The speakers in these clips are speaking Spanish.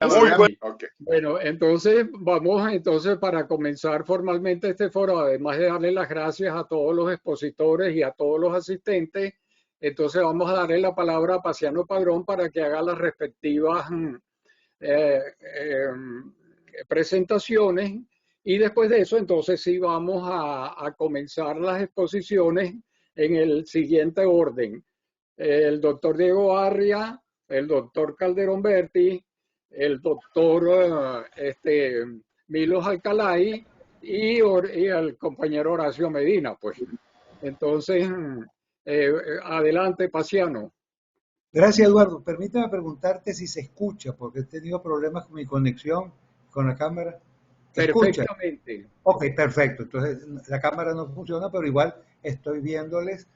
Muy bueno. Okay. Bueno, entonces vamos entonces para comenzar formalmente este foro, además de darle las gracias a todos los expositores y a todos los asistentes, entonces vamos a darle la palabra a Paciano Padrón para que haga las respectivas eh, eh, presentaciones, y después de eso entonces sí vamos a comenzar las exposiciones en el siguiente orden. El doctor Diego Arria, el doctor Calderón Berti, el doctor Milos Alcalay y el compañero Horacio Medina, pues. Entonces, adelante, Paciano. Gracias, Eduardo. Permítame preguntarte si se escucha, porque he tenido problemas con mi conexión con la cámara. ¿Se escucha? Perfectamente. Ok, perfecto. Entonces, la cámara no funciona, pero igual estoy viéndoles.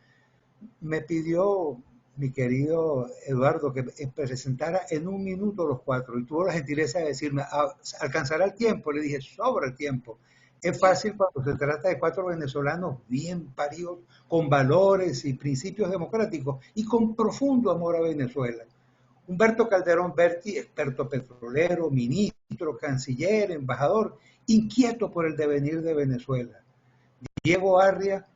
Me pidió mi querido Eduardo que presentara en un minuto los cuatro y tuvo la gentileza de decirme, ¿alcanzará el tiempo? Le dije, sobra el tiempo. Es fácil cuando se trata de cuatro venezolanos bien paridos, con valores y principios democráticos y con profundo amor a Venezuela. Humberto Calderón Berti, experto petrolero, ministro, canciller, embajador, inquieto por el devenir de Venezuela. Diego Arria,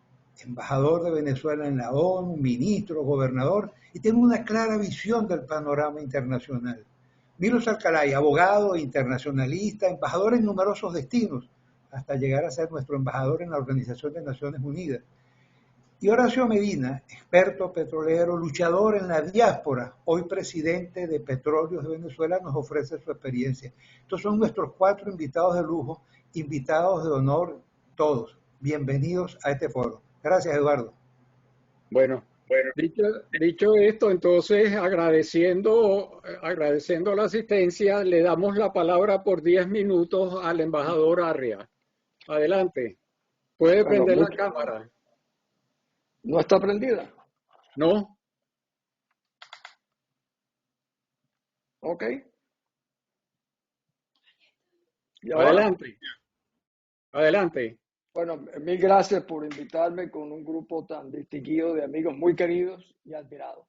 embajador de Venezuela en la ONU, ministro, gobernador, y tiene una clara visión del panorama internacional. Milos Alcalay, abogado, internacionalista, embajador en numerosos destinos, hasta llegar a ser nuestro embajador en la Organización de Naciones Unidas. Y Horacio Medina, experto petrolero, luchador en la diáspora, hoy presidente de Petróleos de Venezuela, nos ofrece su experiencia. Estos son nuestros cuatro invitados de lujo, invitados de honor todos. Bienvenidos a este foro. Gracias, Eduardo. Bueno, dicho esto, entonces agradeciendo la asistencia, le damos la palabra por 10 minutos al embajador Arria. Adelante. Puede prender la cámara. ¿No está prendida? ¿No? Ok. Adelante. Adelante. Bueno, mil gracias por invitarme con un grupo tan distinguido de amigos muy queridos y admirados.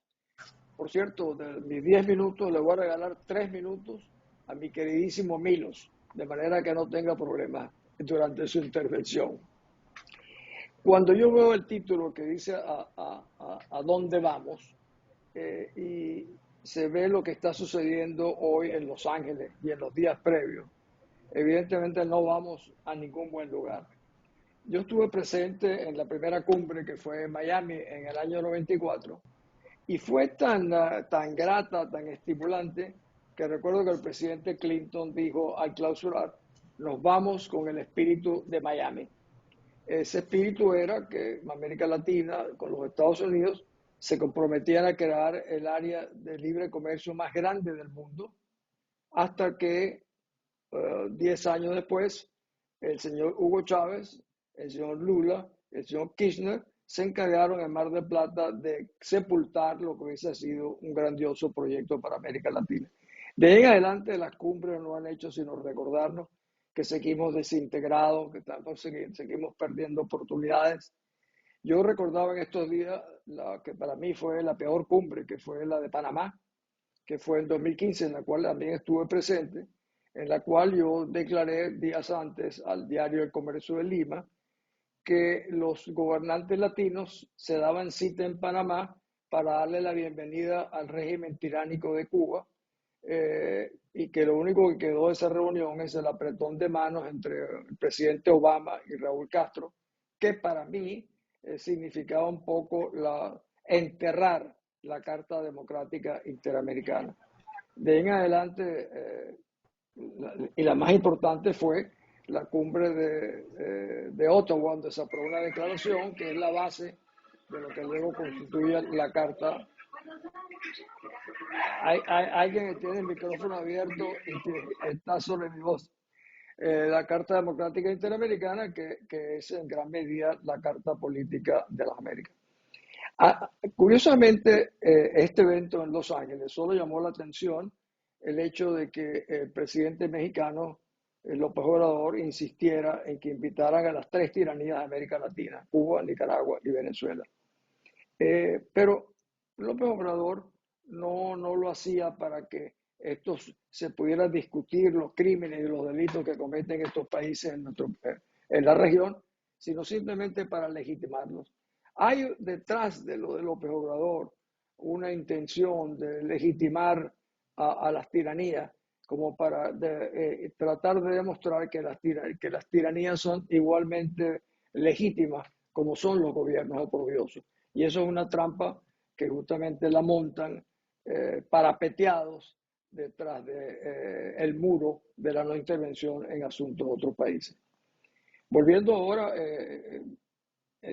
Por cierto, de mis 10 minutos le voy a regalar 3 minutos a mi queridísimo Milos, de manera que no tenga problemas durante su intervención. Cuando yo veo el título que dice a dónde vamos y se ve lo que está sucediendo hoy en Los Ángeles y en los días previos, evidentemente no vamos a ningún buen lugar. Yo estuve presente en la primera cumbre que fue en Miami en el año 94 y fue tan grata, tan estimulante, que recuerdo que el presidente Clinton dijo al clausurar, nos vamos con el espíritu de Miami. Ese espíritu era que América Latina con los Estados Unidos se comprometían a crear el área de libre comercio más grande del mundo, hasta que 10 años después el señor Hugo Chávez, el señor Lula, el señor Kirchner se encargaron en Mar del Plata de sepultar lo que hubiese sido un grandioso proyecto para América Latina. De ahí en adelante las cumbres no han hecho sino recordarnos que seguimos desintegrados, que seguimos perdiendo oportunidades. Yo recordaba en estos días la que para mí fue la peor cumbre, que fue la de Panamá, que fue en 2015, en la cual también estuve presente, en la cual yo declaré días antes al diario El Comercio de Lima que los gobernantes latinos se daban cita en Panamá para darle la bienvenida al régimen tiránico de Cuba, y que lo único que quedó de esa reunión es el apretón de manos entre el presidente Obama y Raúl Castro, que para mí significaba un poco enterrar la Carta Democrática Interamericana. De ahí en adelante, y la más importante fue la cumbre de Ottawa, donde se aprobó una declaración que es la base de lo que luego constituye la Carta. Hay alguien que tiene el micrófono abierto y que está sobre mi voz. La Carta Democrática Interamericana, que es en gran medida la Carta Política de las Américas. Curiosamente, este evento en Los Ángeles solo llamó la atención el hecho de que el presidente mexicano, López Obrador, insistiera en que invitaran a las 3 tiranías de América Latina, Cuba, Nicaragua y Venezuela. Pero López Obrador no lo hacía para que estos se pudiera discutir los crímenes y los delitos que cometen estos países en la región, sino simplemente para legitimarlos. Hay detrás de lo de López Obrador una intención de legitimar a las tiranías, como para tratar de demostrar que las tiranías son igualmente legítimas como son los gobiernos oprobiosos. Y eso es una trampa que justamente la montan parapeteados detrás del muro de la no intervención en asuntos de otros países. Volviendo ahora,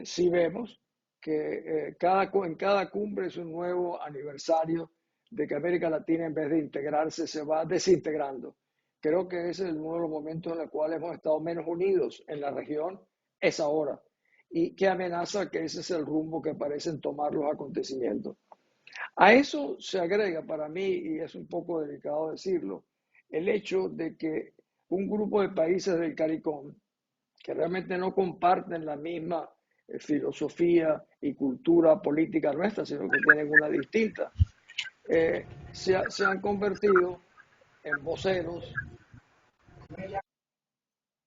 sí vemos que en cada cumbre es un nuevo aniversario de que América Latina, en vez de integrarse, se va desintegrando. Creo que ese es uno de los momentos en los cuales hemos estado menos unidos en la región, es ahora. Y que amenaza que ese es el rumbo que parecen tomar los acontecimientos. A eso se agrega para mí, y es un poco delicado decirlo, el hecho de que un grupo de países del CARICOM, que realmente no comparten la misma filosofía y cultura política nuestra, sino que tienen una distinta, se han convertido en voceros,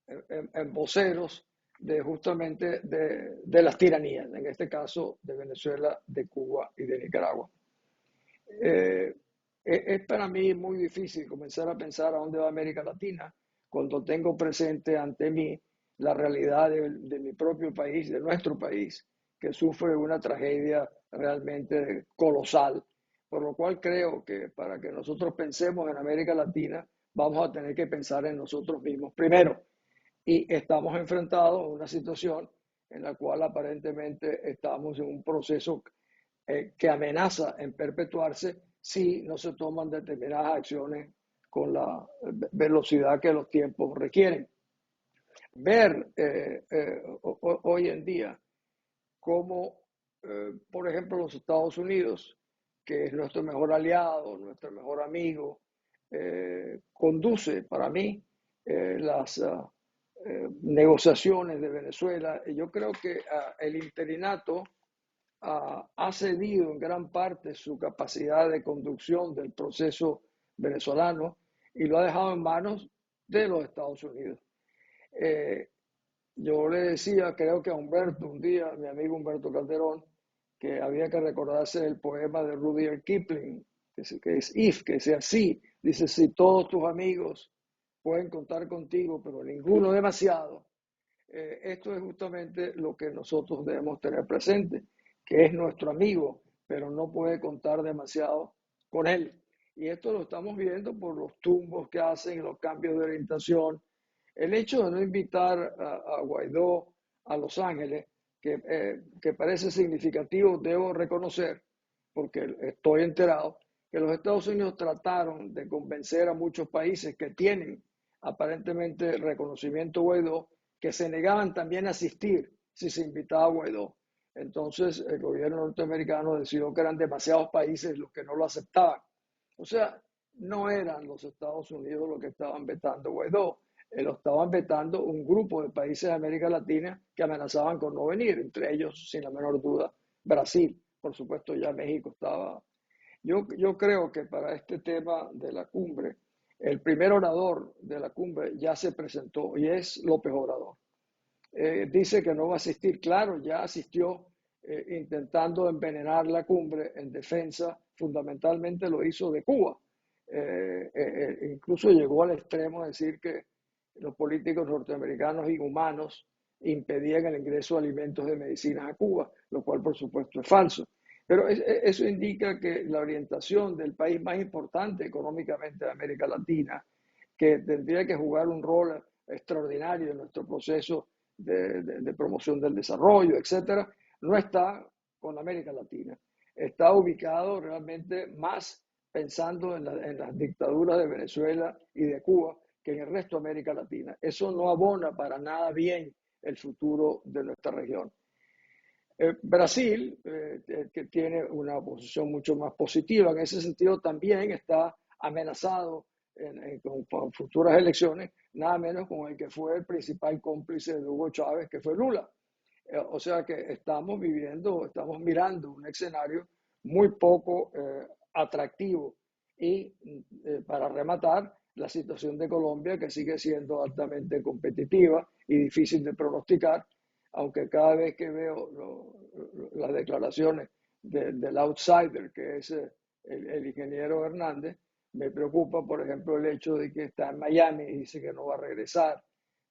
en voceros de justamente de las tiranías, en este caso de Venezuela, de Cuba y de Nicaragua. Es para mí muy difícil comenzar a pensar a dónde va América Latina cuando tengo presente ante mí la realidad de mi propio país, de nuestro país, que sufre una tragedia realmente colosal. Por lo cual creo que para que nosotros pensemos en América Latina, vamos a tener que pensar en nosotros mismos primero. Y estamos enfrentados a una situación en la cual aparentemente estamos en un proceso que amenaza en perpetuarse si no se toman determinadas acciones con la velocidad que los tiempos requieren. Ver hoy en día cómo, por ejemplo, los Estados Unidos, que es nuestro mejor aliado, nuestro mejor amigo, conduce para mí las negociaciones de Venezuela. Y yo creo que el interinato ha cedido en gran parte su capacidad de conducción del proceso venezolano y lo ha dejado en manos de los Estados Unidos. Yo le decía, creo que a Humberto un día, mi amigo Humberto Calderón, que había que recordarse el poema de Rudyard Kipling, que es If, que sea así. Dice, si todos tus amigos pueden contar contigo, pero ninguno demasiado. Esto es justamente lo que nosotros debemos tener presente, que es nuestro amigo, pero no puede contar demasiado con él. Y esto lo estamos viendo por los tumbos que hacen, los cambios de orientación. El hecho de no invitar a Guaidó a Los Ángeles, que parece significativo, debo reconocer, porque estoy enterado, que los Estados Unidos trataron de convencer a muchos países que tienen aparentemente reconocimiento a Guaidó, que se negaban también a asistir si se invitaba a Guaidó. Entonces el gobierno norteamericano decidió que eran demasiados países los que no lo aceptaban. O sea, no eran los Estados Unidos los que estaban vetando Guaidó, lo estaban vetando un grupo de países de América Latina que amenazaban con no venir, entre ellos, sin la menor duda, Brasil. Por supuesto, ya México estaba. Yo creo que para este tema de la cumbre, el primer orador de la cumbre ya se presentó y es López Obrador. Dice que no va a asistir, claro, ya asistió intentando envenenar la cumbre en defensa, fundamentalmente lo hizo de Cuba. Incluso llegó al extremo de decir que los políticos norteamericanos inhumanos impedían el ingreso de alimentos de medicinas a Cuba, lo cual por supuesto es falso. Pero eso indica que la orientación del país más importante económicamente de América Latina, que tendría que jugar un rol extraordinario en nuestro proceso de promoción del desarrollo, etcétera, no está con América Latina. Está ubicado realmente más pensando en las dictaduras de Venezuela y de Cuba que en el resto de América Latina. Eso no abona para nada bien el futuro de nuestra región. Brasil, que tiene una posición mucho más positiva en ese sentido, también está amenazado con futuras elecciones, nada menos con el que fue el principal cómplice de Hugo Chávez, que fue Lula. O sea que estamos mirando un escenario muy poco atractivo Y para rematar, la situación de Colombia, que sigue siendo altamente competitiva y difícil de pronosticar, aunque cada vez que veo las declaraciones del outsider, que es el ingeniero Hernández, me preocupa, por ejemplo, el hecho de que está en Miami y dice que no va a regresar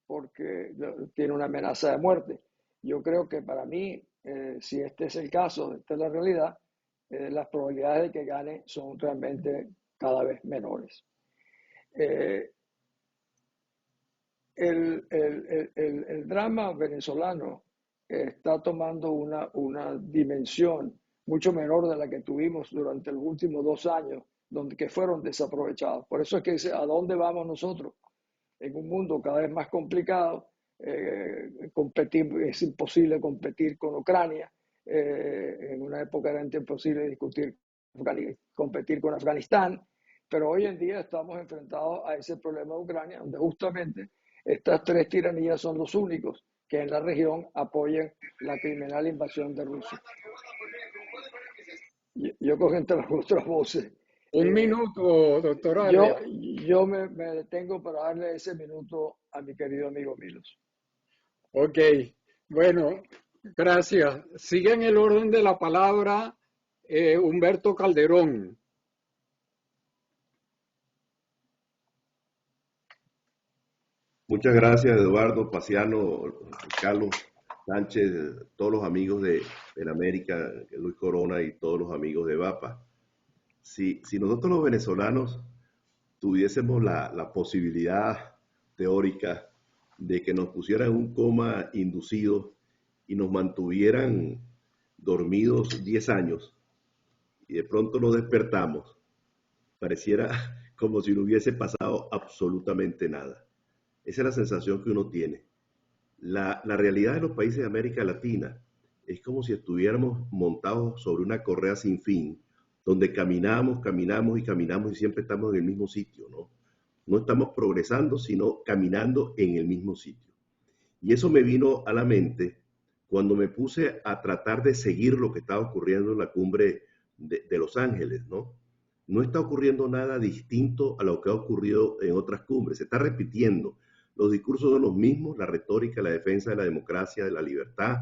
porque tiene una amenaza de muerte. Yo creo que para mí, si este es el caso, esta es la realidad, las probabilidades de que gane son realmente cada vez menores. Eh, el drama venezolano está tomando una dimensión mucho menor de la que tuvimos durante los últimos 2 años, que fueron desaprovechados. Por eso es que ¿a dónde vamos nosotros? En un mundo cada vez más complicado, es imposible competir con Ucrania. En una época era imposible competir con Afganistán, pero hoy en día estamos enfrentados a ese problema de Ucrania, donde justamente estas tres tiranías son los únicos que en la región apoyan la criminal invasión de Rusia. Yo cojo entre las otras voces. Un minuto, doctor Arria. Yo me detengo para darle ese minuto a mi querido amigo Milos. Ok, bueno, gracias. Sigue en el orden de la palabra Humberto Calderón. Muchas gracias, Eduardo, Paciano, Carlos Sánchez, todos los amigos de América, Luis Corona y todos los amigos de VAPA. Si nosotros los venezolanos tuviésemos la posibilidad teórica de que nos pusieran un coma inducido y nos mantuvieran dormidos 10 años y de pronto nos despertamos, pareciera como si no hubiese pasado absolutamente nada. Esa es la sensación que uno tiene. La realidad de los países de América Latina es como si estuviéramos montados sobre una correa sin fin, donde caminamos y siempre estamos en el mismo sitio, ¿no? No estamos progresando, sino caminando en el mismo sitio. Y eso me vino a la mente cuando me puse a tratar de seguir lo que estaba ocurriendo en la cumbre de Los Ángeles, ¿no? No está ocurriendo nada distinto a lo que ha ocurrido en otras cumbres. Se está repitiendo. Los discursos son los mismos, la retórica, la defensa de la democracia, de la libertad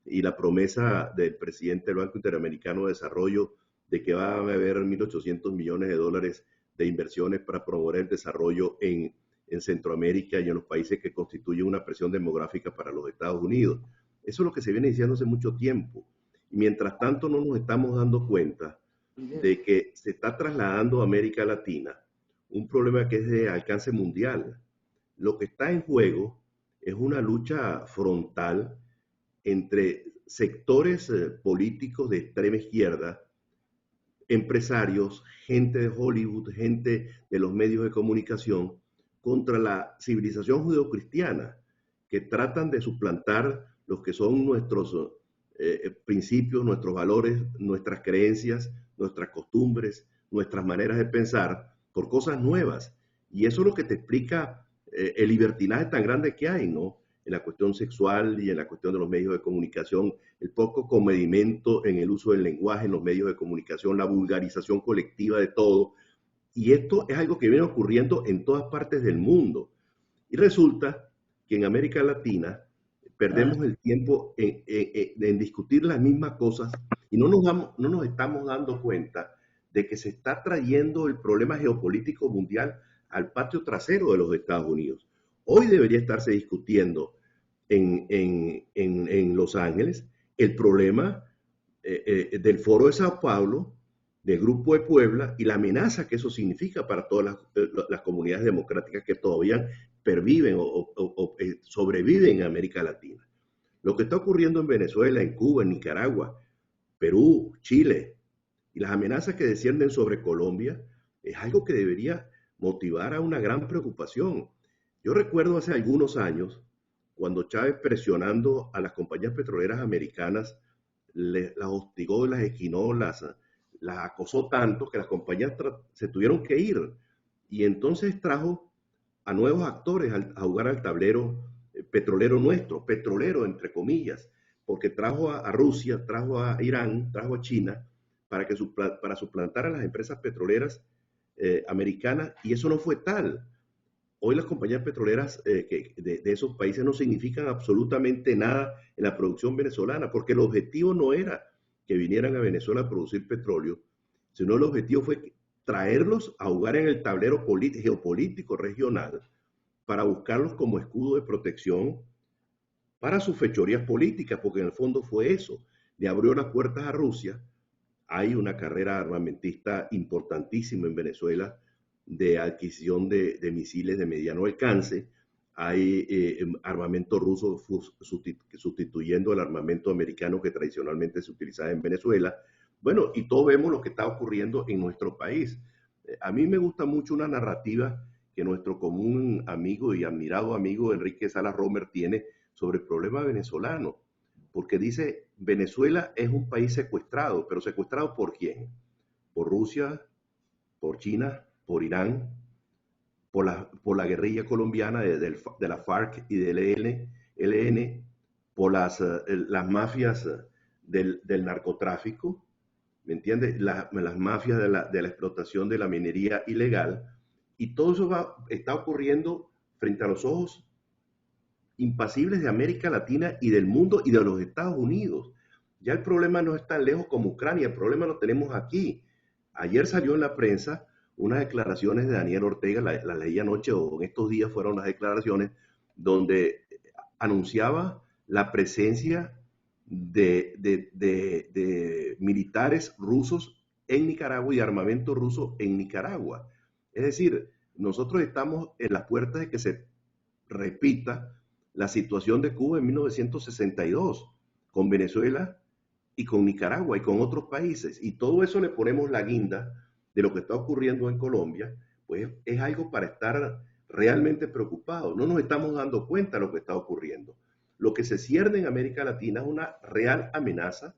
y la promesa del presidente del Banco Interamericano de Desarrollo de que va a haber 1.800 millones de dólares de inversiones para promover el desarrollo en Centroamérica y en los países que constituyen una presión demográfica para los Estados Unidos. Eso es lo que se viene diciendo hace mucho tiempo. Y mientras tanto no nos estamos dando cuenta de que se está trasladando a América Latina un problema que es de alcance mundial. Lo que está en juego es una lucha frontal entre sectores políticos de extrema izquierda, empresarios, gente de Hollywood, gente de los medios de comunicación, contra la civilización judeocristiana, que tratan de suplantar los que son nuestros principios, nuestros valores, nuestras creencias, nuestras costumbres, nuestras maneras de pensar, por cosas nuevas. Y eso es lo que te explica el libertinaje tan grande que hay, ¿no? En la cuestión sexual y en la cuestión de los medios de comunicación, el poco comedimento en el uso del lenguaje en los medios de comunicación, la vulgarización colectiva de todo. Y esto es algo que viene ocurriendo en todas partes del mundo. Y resulta que en América Latina perdemos el tiempo en discutir las mismas cosas y no nos estamos dando cuenta de que se está trayendo el problema geopolítico mundial al patio trasero de los Estados Unidos. Hoy debería estarse discutiendo en Los Ángeles el problema del Foro de Sao Paulo, del Grupo de Puebla y la amenaza que eso significa para todas las comunidades democráticas que todavía perviven o sobreviven en América Latina. Lo que está ocurriendo en Venezuela, en Cuba, en Nicaragua, Perú, Chile y las amenazas que descienden sobre Colombia es algo que debería motivar a una gran preocupación. Yo recuerdo hace algunos años cuando Chávez, presionando a las compañías petroleras americanas, las hostigó, las esquinó, las acosó tanto que las compañías se tuvieron que ir. Y entonces trajo a nuevos actores a jugar al tablero petrolero nuestro, petrolero entre comillas, porque trajo a Rusia, trajo a Irán, trajo a China para suplantar a las empresas petroleras americanas, y eso no fue tal. Hoy las compañías petroleras de esos países no significan absolutamente nada en la producción venezolana, porque el objetivo no era que vinieran a Venezuela a producir petróleo, sino el objetivo fue traerlos a jugar en el tablero geopolítico regional para buscarlos como escudo de protección para sus fechorías políticas, porque en el fondo fue eso. Le abrió las puertas a Rusia. Hay una carrera armamentista importantísima en Venezuela de adquisición de misiles de mediano alcance. Hay armamento ruso sustituyendo el armamento americano que tradicionalmente se utilizaba en Venezuela. Bueno, y todos vemos lo que está ocurriendo en nuestro país. A mí me gusta mucho una narrativa que nuestro común amigo y admirado amigo Enrique Salas Romer tiene sobre el problema venezolano, porque dice, Venezuela es un país secuestrado, pero ¿secuestrado por quién? Por Rusia, por China, por Irán, por la guerrilla colombiana de la FARC y del ELN, por las mafias del narcotráfico, ¿me entiendes? Las mafias de la explotación de la minería ilegal, y todo eso está ocurriendo frente a los ojos impasibles de América Latina y del mundo y de los Estados Unidos. Ya el problema no es tan lejos como Ucrania, el problema lo tenemos aquí. Ayer salió en la prensa unas declaraciones de Daniel Ortega, la leí anoche o en estos días fueron las declaraciones, donde anunciaba la presencia de militares rusos en Nicaragua y armamento ruso en Nicaragua. Es decir, nosotros estamos en las puertas de que se repita la situación de Cuba en 1962, con Venezuela y con Nicaragua y con otros países. Y todo eso le ponemos la guinda de lo que está ocurriendo en Colombia, pues es algo para estar realmente preocupados. No nos estamos dando cuenta de lo que está ocurriendo. Lo que se cierne en América Latina es una real amenaza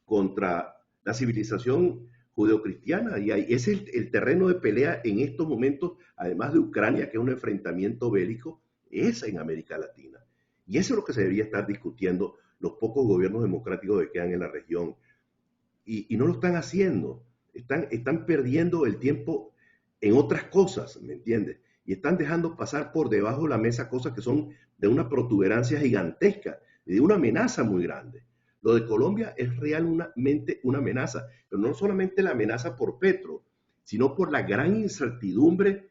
contra la civilización judeocristiana, y es el terreno de pelea en estos momentos, además de Ucrania, que es un enfrentamiento bélico, es en América Latina. Y eso es lo que se debería estar discutiendo los pocos gobiernos democráticos que quedan en la región. Y no lo están haciendo. Están perdiendo el tiempo en otras cosas, ¿me entiendes? Y están dejando pasar por debajo de la mesa cosas que son de una protuberancia gigantesca y de una amenaza muy grande. Lo de Colombia es realmente una amenaza, pero no solamente la amenaza por Petro, sino por la gran incertidumbre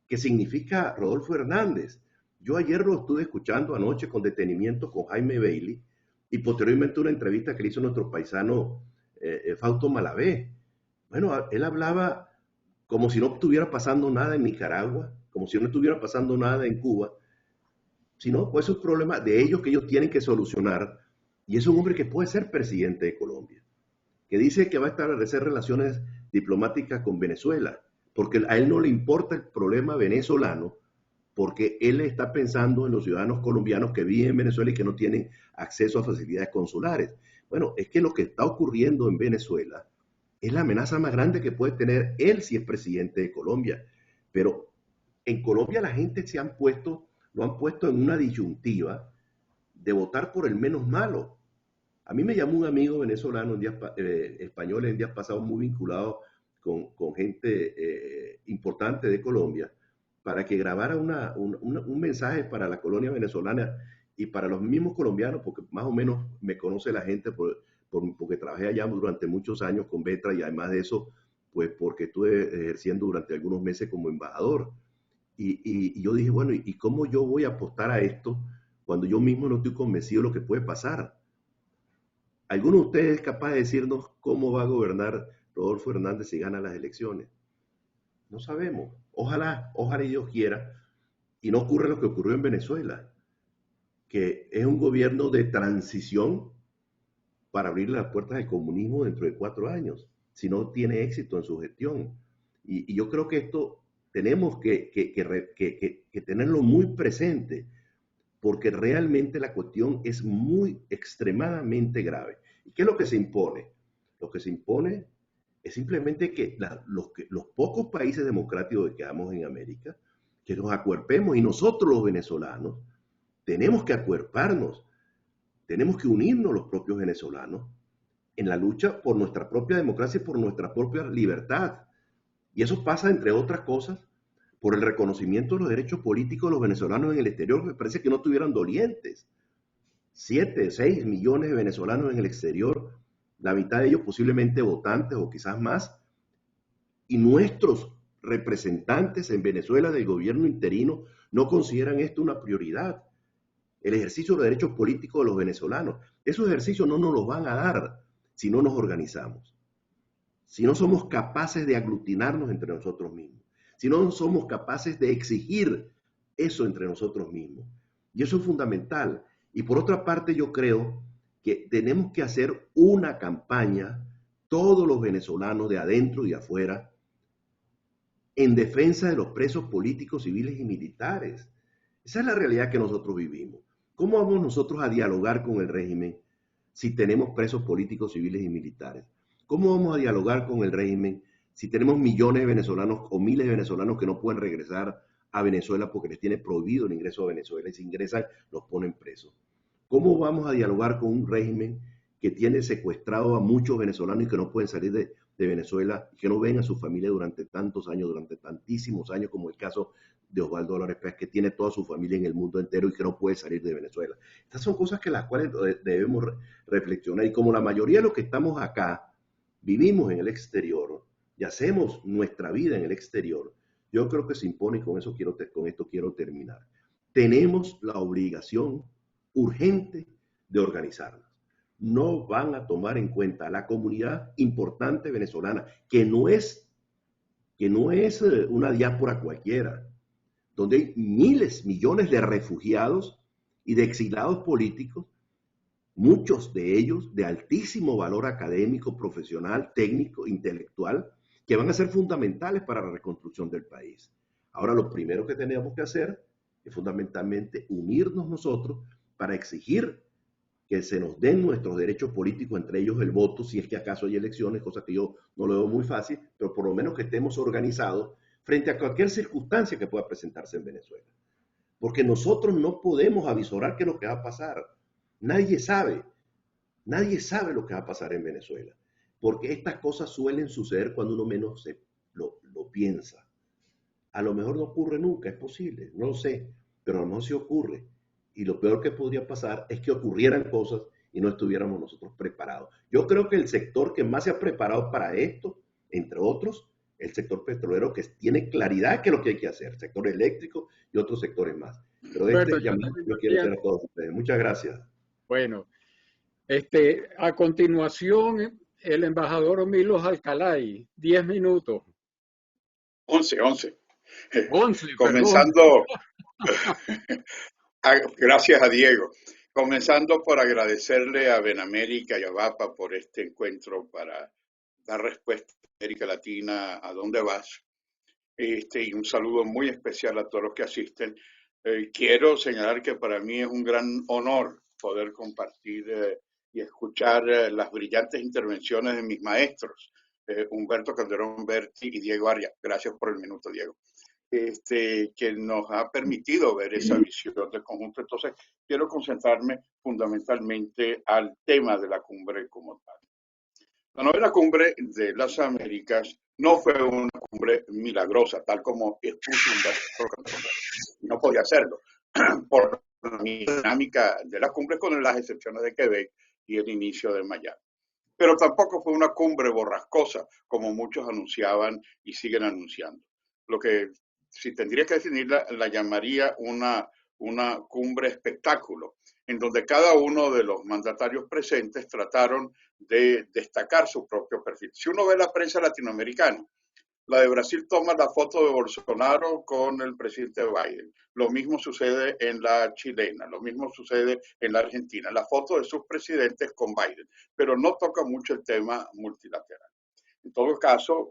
que significa Rodolfo Hernández. Yo ayer lo estuve escuchando anoche con detenimiento con Jaime Bailey y posteriormente una entrevista que le hizo nuestro paisano Fausto Malavé. Bueno, él hablaba como si no estuviera pasando nada en Nicaragua, como si no estuviera pasando nada en Cuba, sino pues es un problema de ellos que ellos tienen que solucionar. Y es un hombre que puede ser presidente de Colombia, que dice que va a establecer relaciones diplomáticas con Venezuela, porque a él no le importa el problema venezolano, porque él está pensando en los ciudadanos colombianos que viven en Venezuela y que no tienen acceso a facilidades consulares. Bueno, es que lo que está ocurriendo en Venezuela es la amenaza más grande que puede tener él si es presidente de Colombia. Pero en Colombia la gente lo han puesto en una disyuntiva de votar por el menos malo. A mí me llamó un amigo venezolano, español en días pasados, muy vinculado con gente importante de Colombia, para que grabara un mensaje para la colonia venezolana y para los mismos colombianos, porque más o menos me conoce la gente porque trabajé allá durante muchos años con Vetra, y además de eso, pues porque estuve ejerciendo durante algunos meses como embajador. Y yo dije, bueno, ¿y cómo yo voy a apostar a esto cuando yo mismo no estoy convencido de lo que puede pasar? ¿Alguno de ustedes es capaz de decirnos cómo va a gobernar Rodolfo Hernández si gana las elecciones? No sabemos. Ojalá Dios quiera y no ocurra lo que ocurrió en Venezuela, que es un gobierno de transición para abrir las puertas del comunismo dentro de 4 años, si no tiene éxito en su gestión. Y yo creo que esto tenemos que tenerlo muy presente, porque realmente la cuestión es extremadamente grave. ¿Y qué es lo que se impone? Lo que se impone es simplemente que los pocos países democráticos que quedamos en América, que nos acuerpemos, y nosotros los venezolanos tenemos que acuerparnos, tenemos que unirnos los propios venezolanos en la lucha por nuestra propia democracia y por nuestra propia libertad. Y eso pasa, entre otras cosas, por el reconocimiento de los derechos políticos de los venezolanos en el exterior. Me parece que no tuvieran dolientes. 7, 6 millones de venezolanos en el exterior, la mitad de ellos posiblemente votantes o quizás más, y nuestros representantes en Venezuela del gobierno interino no consideran esto una prioridad. El ejercicio de los derechos políticos de los venezolanos. Esos ejercicios no nos los van a dar si no nos organizamos, si no somos capaces de aglutinarnos entre nosotros mismos, si no somos capaces de exigir eso entre nosotros mismos. Y eso es fundamental. Y por otra parte, yo creo que tenemos que hacer una campaña, todos los venezolanos de adentro y de afuera, en defensa de los presos políticos, civiles y militares. Esa es la realidad que nosotros vivimos. ¿Cómo vamos nosotros a dialogar con el régimen si tenemos presos políticos, civiles y militares? ¿Cómo vamos a dialogar con el régimen si tenemos millones de venezolanos o miles de venezolanos que no pueden regresar a Venezuela porque les tiene prohibido el ingreso a Venezuela y si ingresan los ponen presos? ¿Cómo vamos a dialogar con un régimen que tiene secuestrado a muchos venezolanos y que no pueden salir de Venezuela y que no ven a su familia durante tantos años, durante tantísimos años, como el caso de Osvaldo Álvarez Pérez, que tiene toda su familia en el mundo entero y que no puede salir de Venezuela? Estas son cosas que las cuales debemos reflexionar, y como la mayoría de los que estamos acá vivimos en el exterior y hacemos nuestra vida en el exterior, yo creo que se impone, y con esto quiero terminar. Tenemos la obligación urgente de organizarnos. No van a tomar en cuenta la comunidad importante venezolana, que no es una diáspora cualquiera, donde hay miles, millones de refugiados y de exiliados políticos, muchos de ellos de altísimo valor académico, profesional, técnico, intelectual, que van a ser fundamentales para la reconstrucción del país. Ahora, lo primero que tenemos que hacer es fundamentalmente unirnos nosotros para exigir que se nos den nuestros derechos políticos, entre ellos el voto, si es que acaso hay elecciones, cosa que yo no lo veo muy fácil, pero por lo menos que estemos organizados frente a cualquier circunstancia que pueda presentarse en Venezuela. Porque nosotros no podemos avisorar qué es lo que va a pasar. Nadie sabe lo que va a pasar en Venezuela, porque estas cosas suelen suceder cuando uno menos lo piensa. A lo mejor no ocurre nunca, es posible, no lo sé, pero a lo mejor sí ocurre. Y lo peor que podría pasar es que ocurrieran cosas y no estuviéramos nosotros preparados. Yo creo que el sector que más se ha preparado para esto, entre otros, el sector petrolero, que tiene claridad que es lo que hay que hacer, sector eléctrico y otros sectores más. Pero Bueno, llamado yo quiero hacer a todos ustedes. Muchas gracias. bueno, a continuación, el embajador Milos Alcalay, 10 minutos. 11. 11, Comenzando, gracias a Diego. Comenzando por agradecerle a Benamérica y a VAPA por este encuentro para dar respuesta a América Latina, ¿a dónde vas? Y un saludo muy especial a todos los que asisten. Quiero señalar que para mí es un gran honor poder compartir y escuchar las brillantes intervenciones de mis maestros, Humberto Calderón Berti y Diego Arias. Gracias por el minuto, Diego. Que nos ha permitido ver esa visión del conjunto. Entonces, quiero concentrarme fundamentalmente al tema de la cumbre como tal. La novena cumbre de las Américas no fue una cumbre milagrosa, tal como expuso Humberto Calderón Berti. No podía hacerlo, por la dinámica de las cumbres, con las excepciones de Quebec y el inicio de Miami. Pero tampoco fue una cumbre borrascosa, como muchos anunciaban y siguen anunciando. Lo que, si tendría que definirla, la llamaría una cumbre espectáculo, en donde cada uno de los mandatarios presentes trataron de destacar su propio perfil. Si uno ve la prensa latinoamericana, la de Brasil toma la foto de Bolsonaro con el presidente Biden. Lo mismo sucede en la chilena, lo mismo sucede en la argentina. La foto de sus presidentes con Biden, pero no toca mucho el tema multilateral. En todo caso,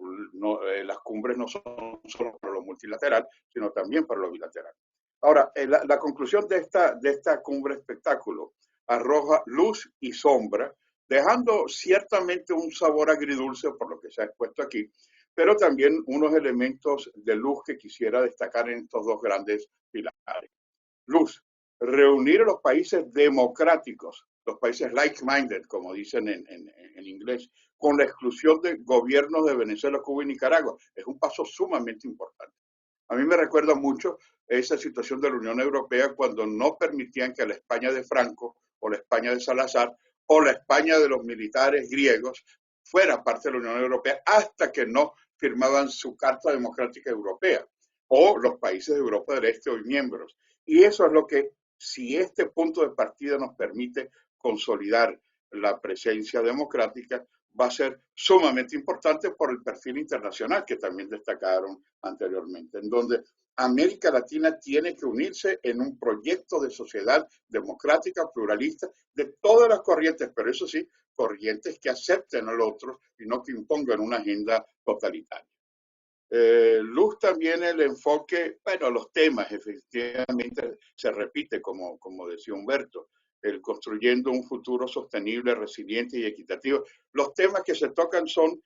las cumbres no son solo para lo multilateral, sino también para lo bilateral. Ahora, la conclusión de esta cumbre espectáculo arroja luz y sombra, dejando ciertamente un sabor agridulce por lo que se ha expuesto aquí, pero también unos elementos de luz que quisiera destacar en estos dos grandes pilares. Luz, reunir a los países democráticos los países like-minded, como dicen en inglés, con la exclusión de gobiernos de Venezuela, Cuba y Nicaragua. Es un paso sumamente importante. A mí me recuerda mucho esa situación de la Unión Europea cuando no permitían que la España de Franco o la España de Salazar o la España de los militares griegos fuera parte de la Unión Europea hasta que no firmaban su Carta Democrática Europea, o los países de Europa del Este hoy miembros. Y eso es lo que, si este punto de partida nos permite consolidar la presencia democrática, va a ser sumamente importante por el perfil internacional que también destacaron anteriormente, en donde América Latina tiene que unirse en un proyecto de sociedad democrática, pluralista, de todas las corrientes, pero eso sí, corrientes que acepten al otro y no que impongan una agenda totalitaria. Luz también el enfoque, bueno, los temas efectivamente se repite, como decía Humberto, el construyendo un futuro sostenible, resiliente y equitativo. Los temas que se tocan son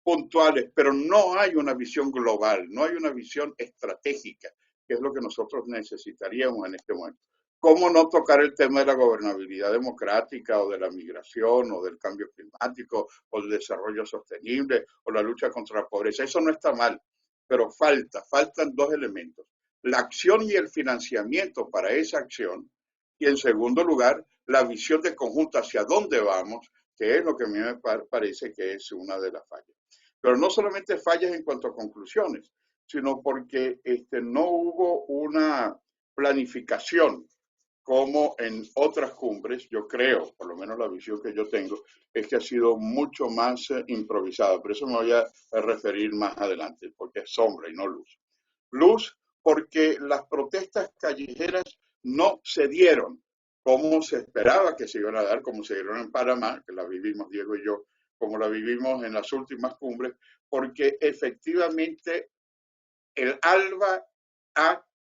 puntuales, pero no hay una visión global, no hay una visión estratégica, que es lo que nosotros necesitaríamos en este momento. ¿Cómo no tocar el tema de la gobernabilidad democrática o de la migración o del cambio climático o el desarrollo sostenible o la lucha contra la pobreza? Eso no está mal, pero faltan dos elementos. La acción y el financiamiento para esa acción y en segundo lugar, la visión de conjunto hacia dónde vamos, que es lo que a mí me parece que es una de las fallas. Pero no solamente fallas en cuanto a conclusiones, sino porque no hubo una planificación como en otras cumbres. Yo creo, por lo menos la visión que yo tengo, es que ha sido mucho más improvisada. Por eso me voy a referir más adelante, porque es sombra y no luz. Luz, porque las protestas callejeras no se dieron como se esperaba que se iban a dar, como se dieron en Panamá, que la vivimos Diego y yo, como la vivimos en las últimas cumbres, porque efectivamente el ALBA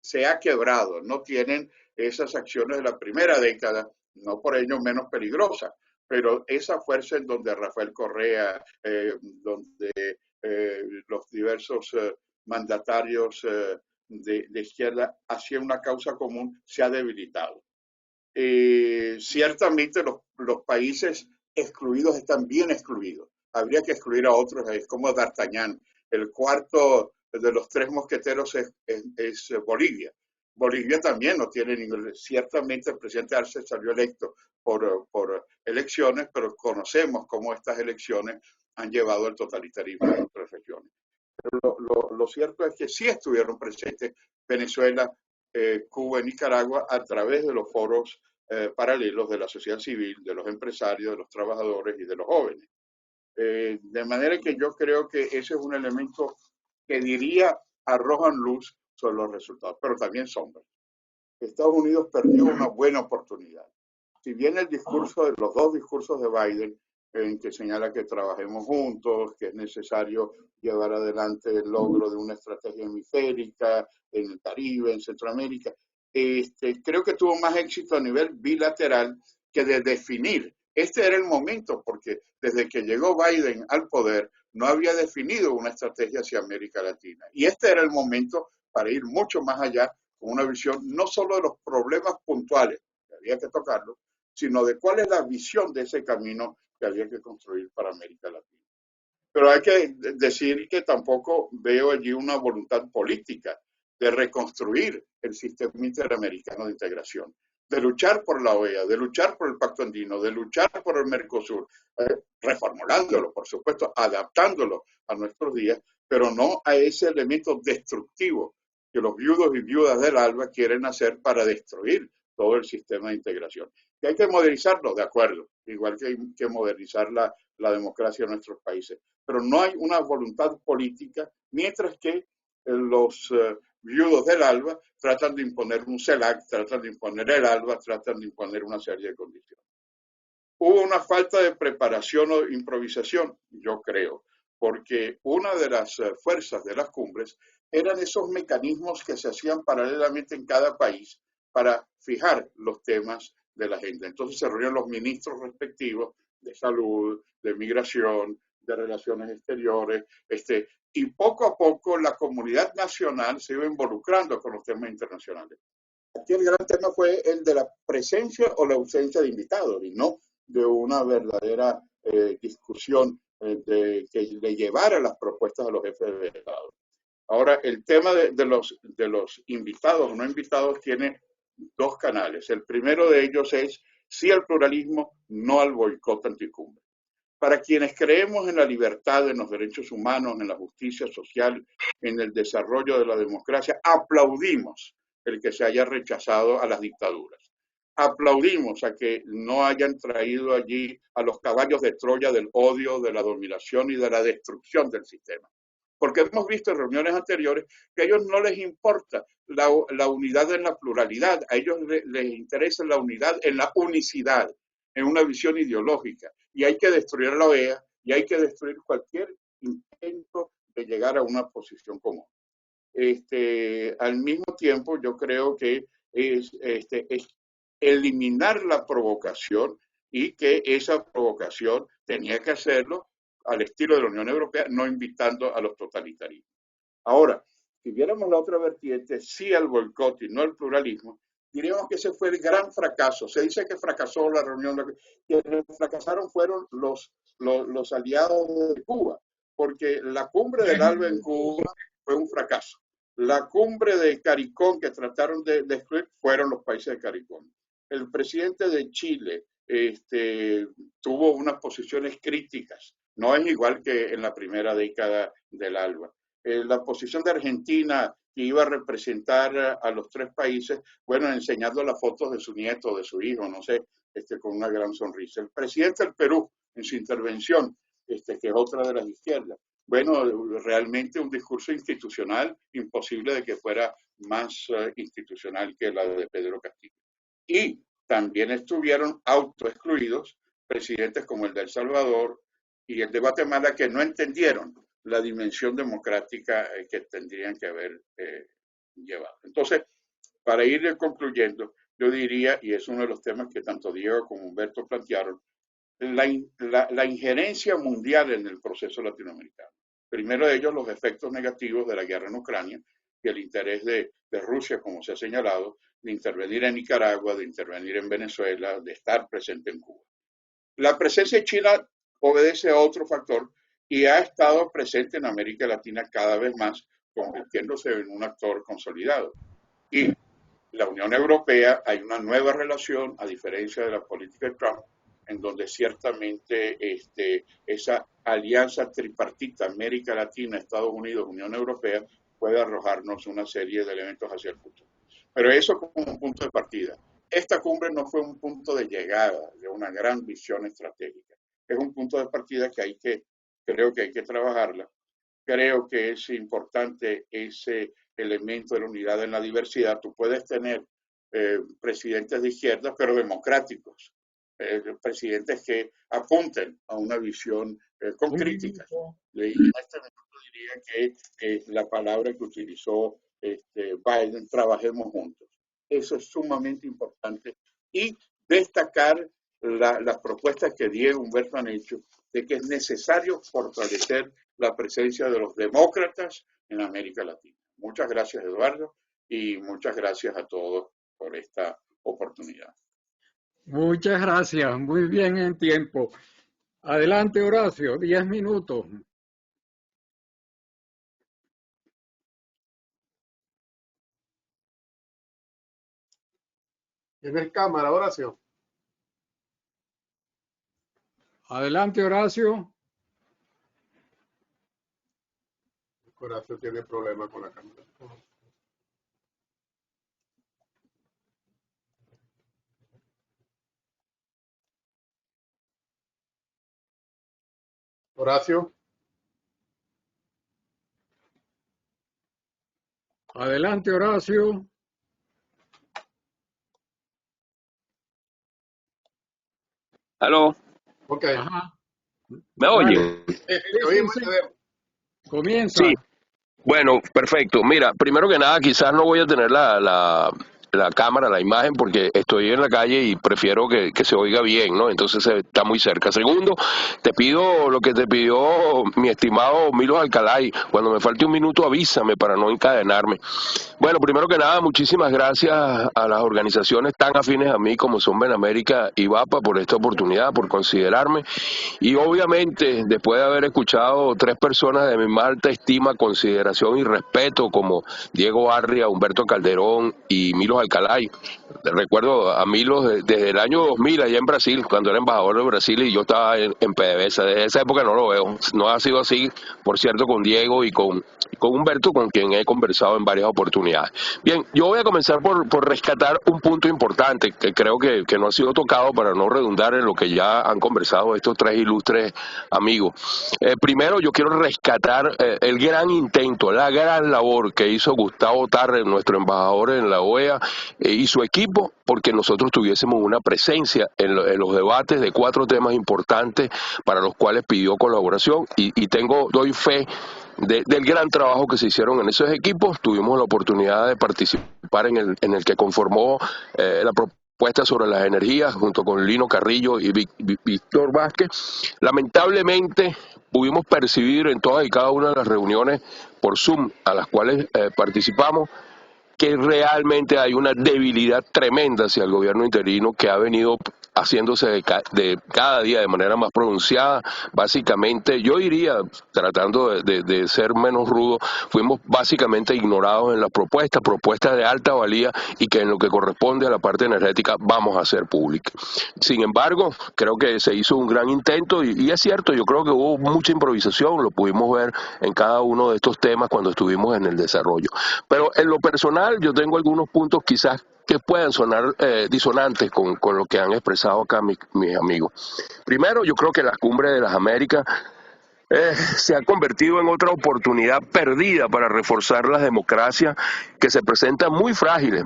se ha quebrado, no tienen esas acciones de la primera década, no por ello menos peligrosas, pero esa fuerza en donde Rafael Correa, donde los diversos mandatarios de izquierda hacían una causa común, se ha debilitado. Ciertamente los países excluidos están bien excluidos. Habría que excluir a otros, es como D'Artagnan. El cuarto de los tres mosqueteros es Bolivia. Bolivia también no tiene ningún... Ciertamente el presidente Arce salió electo por elecciones, pero conocemos cómo estas elecciones han llevado al totalitarismo en otras regiones. Pero lo cierto es que sí estuvieron presentes Venezuela, Cuba y Nicaragua a través de los foros paralelos de la sociedad civil, de los empresarios, de los trabajadores y de los jóvenes. De manera que yo creo que ese es un elemento que diría arrojan luz sobre los resultados, pero también sombras. Estados Unidos perdió una buena oportunidad. Si bien el discurso de los dos discursos de Biden, en que señala que trabajemos juntos, que es necesario llevar adelante el logro de una estrategia hemisférica en el Caribe, en Centroamérica, creo que tuvo más éxito a nivel bilateral que de definir. Este era el momento, porque desde que llegó Biden al poder, no había definido una estrategia hacia América Latina. Y este era el momento para ir mucho más allá, con una visión no solo de los problemas puntuales, que había que tocarlos, sino de cuál es la visión de ese camino que había que construir para América Latina. Pero hay que decir que tampoco veo allí una voluntad política de reconstruir el sistema interamericano de integración, de luchar por la OEA, de luchar por el Pacto Andino, de luchar por el Mercosur, reformulándolo, por supuesto, adaptándolo a nuestros días, pero no a ese elemento destructivo que los viudos y viudas del ALBA quieren hacer para destruir todo el sistema de integración. Que hay que modernizarlo, de acuerdo, igual que hay que modernizar la democracia en nuestros países, pero no hay una voluntad política, mientras que los viudos del ALBA tratan de imponer un CELAC, tratan de imponer el ALBA, tratan de imponer una serie de condiciones. Hubo una falta de preparación o improvisación, yo creo, porque una de las fuerzas de las cumbres eran esos mecanismos que se hacían paralelamente en cada país para fijar los temas de la agenda. Entonces se reunieron los ministros respectivos de salud, de migración, de relaciones exteriores, y poco a poco la comunidad nacional se iba involucrando con los temas internacionales. Aquí el gran tema fue el de la presencia o la ausencia de invitados y no de una verdadera discusión que le llevara las propuestas a los jefes de Estado. Ahora, el tema de los invitados o no invitados tiene dos canales. El primero de ellos es sí al pluralismo, no al boicot anticumbre. Para quienes creemos en la libertad, en los derechos humanos, en la justicia social, en el desarrollo de la democracia, aplaudimos el que se haya rechazado a las dictaduras. Aplaudimos a que no hayan traído allí a los caballos de Troya del odio, de la dominación y de la destrucción del sistema. Porque hemos visto en reuniones anteriores que a ellos no les importa la unidad en la pluralidad, a ellos les interesa la unidad en la unicidad, en una visión ideológica. Y hay que destruir la OEA y hay que destruir cualquier intento de llegar a una posición común. Al mismo tiempo, yo creo que es eliminar la provocación y que esa provocación tenía que hacerlo al estilo de la Unión Europea, no invitando a los totalitarismos. Ahora, si viéramos la otra vertiente, sí al boicot y no al pluralismo, diríamos que ese fue el gran fracaso. Se dice que fracasó la reunión, quienes fracasaron fueron los aliados de Cuba, porque la cumbre del ALBA en Cuba fue un fracaso. La cumbre de CARICOM que trataron de excluir fueron los países de CARICOM. El presidente de Chile tuvo unas posiciones críticas, no es igual que en la primera década del ALBA. La posición de Argentina, que iba a representar a los tres países, bueno, enseñando las fotos de su nieto, de su hijo, no sé, con una gran sonrisa. El presidente del Perú, en su intervención, que es otra de las izquierdas, bueno, realmente un discurso institucional imposible de que fuera más institucional que la de Pedro Castillo. Y también estuvieron autoexcluidos presidentes como el de El Salvador y el de Guatemala que no entendieron la dimensión democrática que tendrían que haber llevado. Entonces, para ir concluyendo, yo diría, y es uno de los temas que tanto Diego como Humberto plantearon, la injerencia mundial en el proceso latinoamericano. Primero de ellos, los efectos negativos de la guerra en Ucrania y el interés de Rusia, como se ha señalado, de intervenir en Nicaragua, de intervenir en Venezuela, de estar presente en Cuba. La presencia de China obedece a otro factor y ha estado presente en América Latina cada vez más, convirtiéndose en un actor consolidado. Y la Unión Europea, hay una nueva relación, a diferencia de la política de Trump, en donde ciertamente esa alianza tripartita América Latina, Estados Unidos, Unión Europea, puede arrojarnos una serie de elementos hacia el futuro. Pero eso como un punto de partida. Esta cumbre no fue un punto de llegada de una gran visión estratégica. Es un punto de partida que creo que hay que trabajarla. Creo que es importante ese elemento de la unidad en la diversidad. Tú puedes tener presidentes de izquierda, pero democráticos. Presidentes que apunten a una visión con críticas. Y en este momento diría que la palabra que utilizó Biden, trabajemos juntos. Eso es sumamente importante. Y destacar las propuestas que Diego y Humberto han hecho de que es necesario fortalecer la presencia de los demócratas en América Latina. Muchas gracias, Eduardo, y muchas gracias a todos por esta oportunidad. Muchas gracias, muy bien en tiempo. Adelante, Horacio, 10 minutos. ¿Tienes cámara, Horacio? Adelante, Horacio. Horacio tiene problemas con la cámara. Horacio. Adelante, Horacio. ¿Aló? Ok. Ajá. ¿Me oyen? Te oímos, te vemos. Comienza. Sí. Bueno, perfecto. Mira, primero que nada, quizás no voy a tener la cámara, la imagen, porque estoy en la calle y prefiero que se oiga bien, ¿no? Entonces está muy cerca. Segundo, te pido lo que te pidió mi estimado Milos Alcalay. Cuando me falte un minuto, avísame para no encadenarme. Bueno, primero que nada, muchísimas gracias a las organizaciones tan afines a mí como son Benamérica y VAPA por esta oportunidad, por considerarme. Y obviamente, después de haber escuchado tres personas de mi más alta estima, consideración y respeto, como Diego Arria, Humberto Calderón y Milos Alcalay. Recuerdo a Milos desde el año 2000 allá en Brasil, cuando era embajador de Brasil y yo estaba en PDVSA. Desde esa época no lo veo. No ha sido así, por cierto, con Diego y con Humberto, con quien he conversado en varias oportunidades. Bien, yo voy a comenzar por rescatar un punto importante que creo que no ha sido tocado para no redundar en lo que ya han conversado estos tres ilustres amigos. Primero, yo quiero rescatar el gran intento, la gran labor que hizo Gustavo Tarre, nuestro embajador en la OEA, y su equipo, porque nosotros tuviésemos una presencia en los debates de 4 temas importantes para los cuales pidió colaboración y doy fe del gran trabajo que se hicieron en esos equipos. Tuvimos la oportunidad de participar en el que conformó la propuesta sobre las energías junto con Lino Carrillo y Víctor Vázquez. Lamentablemente pudimos percibir en todas y cada una de las reuniones por Zoom a las cuales participamos que realmente hay una debilidad tremenda hacia el gobierno interino que ha venido haciéndose de cada día de manera más pronunciada. Básicamente, yo diría, tratando de ser menos rudo, fuimos básicamente ignorados en las propuestas de alta valía y que en lo que corresponde a la parte energética vamos a hacer pública. Sin embargo, creo que se hizo un gran intento y es cierto, yo creo que hubo mucha improvisación, lo pudimos ver en cada uno de estos temas cuando estuvimos en el desarrollo. Pero en lo personal yo tengo algunos puntos quizás que puedan sonar disonantes con lo que han expresado acá mis amigos. Primero, yo creo que la Cumbre de las Américas se ha convertido en otra oportunidad perdida para reforzar las democracias que se presentan muy frágiles,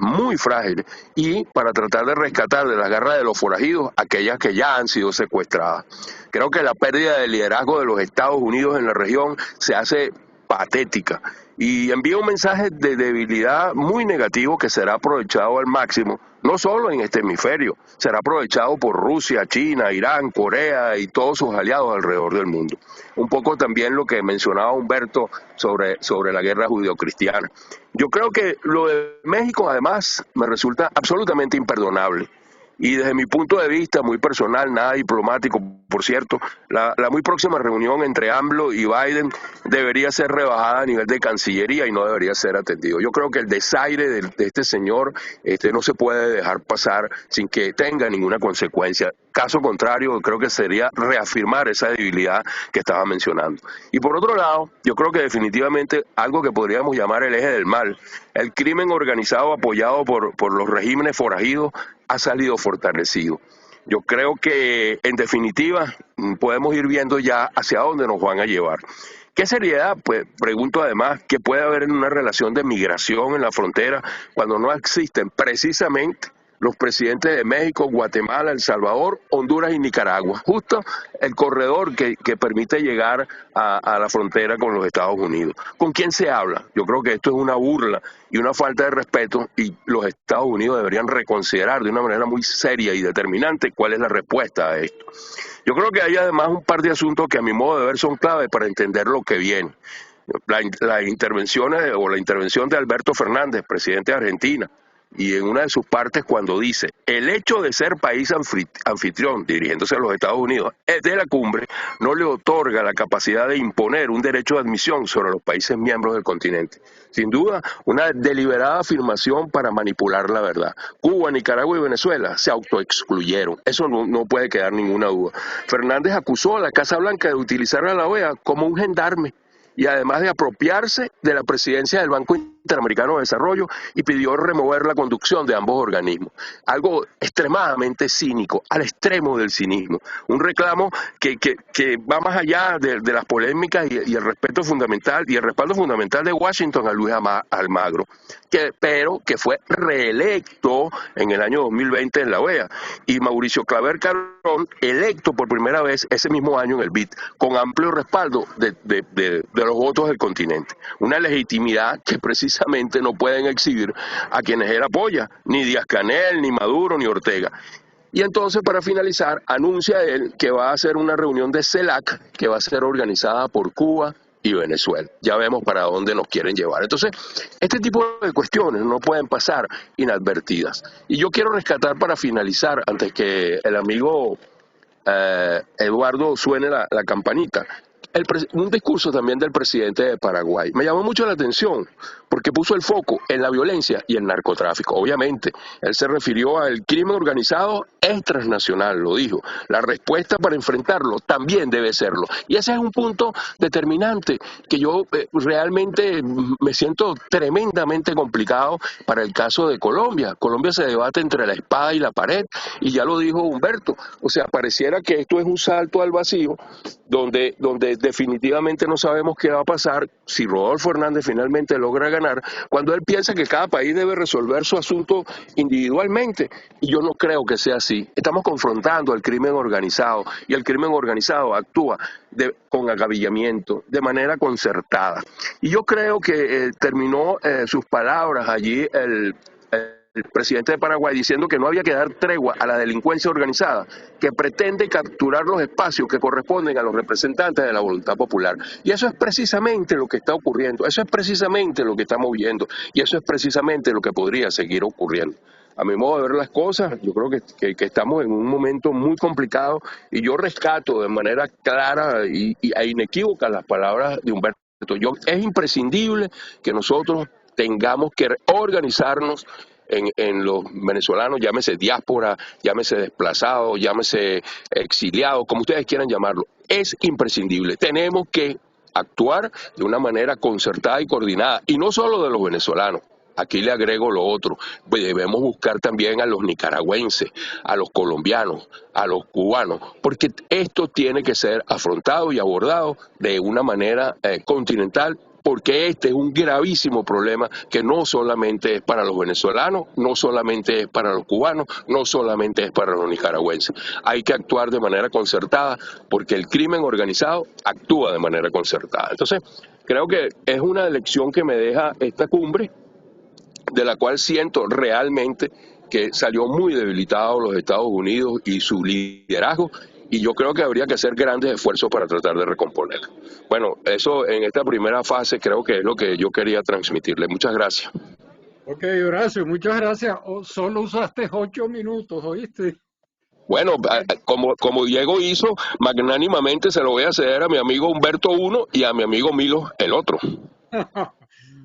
y para tratar de rescatar de las garras de los forajidos aquellas que ya han sido secuestradas. Creo que la pérdida de liderazgo de los Estados Unidos en la región se hace patética y envía un mensaje de debilidad muy negativo que será aprovechado al máximo, no solo en este hemisferio, será aprovechado por Rusia, China, Irán, Corea y todos sus aliados alrededor del mundo. Un poco también lo que mencionaba Humberto sobre la guerra judeocristiana. Yo creo que lo de México además me resulta absolutamente imperdonable. Y desde mi punto de vista, muy personal, nada diplomático, por cierto, la muy próxima reunión entre AMLO y Biden debería ser rebajada a nivel de Cancillería y no debería ser atendido. Yo creo que el desaire de este señor no se puede dejar pasar sin que tenga ninguna consecuencia. Caso contrario, creo que sería reafirmar esa debilidad que estaba mencionando. Y por otro lado, yo creo que definitivamente algo que podríamos llamar el eje del mal, el crimen organizado apoyado por los regímenes forajidos, ha salido fortalecido. Yo creo que, en definitiva, podemos ir viendo ya hacia dónde nos van a llevar. ¿Qué seriedad? Pues pregunto además, ¿qué puede haber en una relación de migración en la frontera cuando no existen precisamente los presidentes de México, Guatemala, El Salvador, Honduras y Nicaragua? Justo el corredor que permite llegar a la frontera con los Estados Unidos. ¿Con quién se habla? Yo creo que esto es una burla y una falta de respeto y los Estados Unidos deberían reconsiderar de una manera muy seria y determinante cuál es la respuesta a esto. Yo creo que hay además un par de asuntos que a mi modo de ver son clave para entender lo que viene. La intervención de Alberto Fernández, presidente de Argentina, y en una de sus partes cuando dice, el hecho de ser país anfitrión, dirigiéndose a los Estados Unidos, de la cumbre, no le otorga la capacidad de imponer un derecho de admisión sobre los países miembros del continente. Sin duda, una deliberada afirmación para manipular la verdad. Cuba, Nicaragua y Venezuela se autoexcluyeron. Eso no puede quedar ninguna duda. Fernández acusó a la Casa Blanca de utilizar a la OEA como un gendarme y además de apropiarse de la presidencia del Banco Interamericano de Desarrollo y pidió remover la conducción de ambos organismos. Algo extremadamente cínico, al extremo del cinismo. Un reclamo que va más allá de las polémicas y el respeto fundamental y el respaldo fundamental de Washington a Luis Almagro, pero que fue reelecto en el año 2020 en la OEA, y Mauricio Claver Carrón electo por primera vez ese mismo año en el BID, con amplio respaldo de los votos del continente. Una legitimidad que precisamente precisamente no pueden exhibir a quienes él apoya, ni Díaz-Canel, ni Maduro, ni Ortega. Y entonces, para finalizar, anuncia él que va a hacer una reunión de CELAC que va a ser organizada por Cuba y Venezuela. Ya vemos para dónde nos quieren llevar. Entonces, este tipo de cuestiones no pueden pasar inadvertidas. Y yo quiero rescatar para finalizar, antes que el amigo Eduardo suene la campanita, un discurso también del presidente de Paraguay. Me llamó mucho la atención porque puso el foco en la violencia y el narcotráfico. Obviamente, él se refirió al crimen organizado, es transnacional, lo dijo. La respuesta para enfrentarlo también debe serlo. Y ese es un punto determinante que yo realmente me siento tremendamente complicado para el caso de Colombia. Colombia se debate entre la espada y la pared, y ya lo dijo Humberto. O sea, pareciera que esto es un salto al vacío, donde definitivamente no sabemos qué va a pasar si Rodolfo Hernández finalmente logra ganar, cuando él piensa que cada país debe resolver su asunto individualmente. Y yo no creo que sea así. Estamos confrontando al crimen organizado, y el crimen organizado actúa con agavillamiento, de manera concertada. Y yo creo que terminó sus palabras allí el presidente de Paraguay diciendo que no había que dar tregua a la delincuencia organizada, que pretende capturar los espacios que corresponden a los representantes de la voluntad popular. Y eso es precisamente lo que está ocurriendo, eso es precisamente lo que estamos viendo, y eso es precisamente lo que podría seguir ocurriendo. A mi modo de ver las cosas, yo creo que estamos en un momento muy complicado, y yo rescato de manera clara e inequívoca las palabras de Humberto. Es imprescindible que nosotros tengamos que organizarnos en los venezolanos, llámese diáspora, llámese desplazados, llámese exiliados, como ustedes quieran llamarlo. Es imprescindible. Tenemos que actuar de una manera concertada y coordinada, y no solo de los venezolanos. Aquí le agrego lo otro, pues debemos buscar también a los nicaragüenses, a los colombianos, a los cubanos, porque esto tiene que ser afrontado y abordado de una manera continental, porque este es un gravísimo problema que no solamente es para los venezolanos, no solamente es para los cubanos, no solamente es para los nicaragüenses. Hay que actuar de manera concertada, porque el crimen organizado actúa de manera concertada. Entonces, creo que es una lección que me deja esta cumbre, de la cual siento realmente que salió muy debilitado los Estados Unidos y su liderazgo, y yo creo que habría que hacer grandes esfuerzos para tratar de recomponer. Bueno, eso en esta primera fase creo que es lo que yo quería transmitirle. Muchas gracias. Ok, Horacio, muchas gracias. Solo usaste 8 minutos, ¿oíste? Bueno, como Diego hizo, magnánimamente se lo voy a ceder a mi amigo Humberto uno y a mi amigo Milo el otro.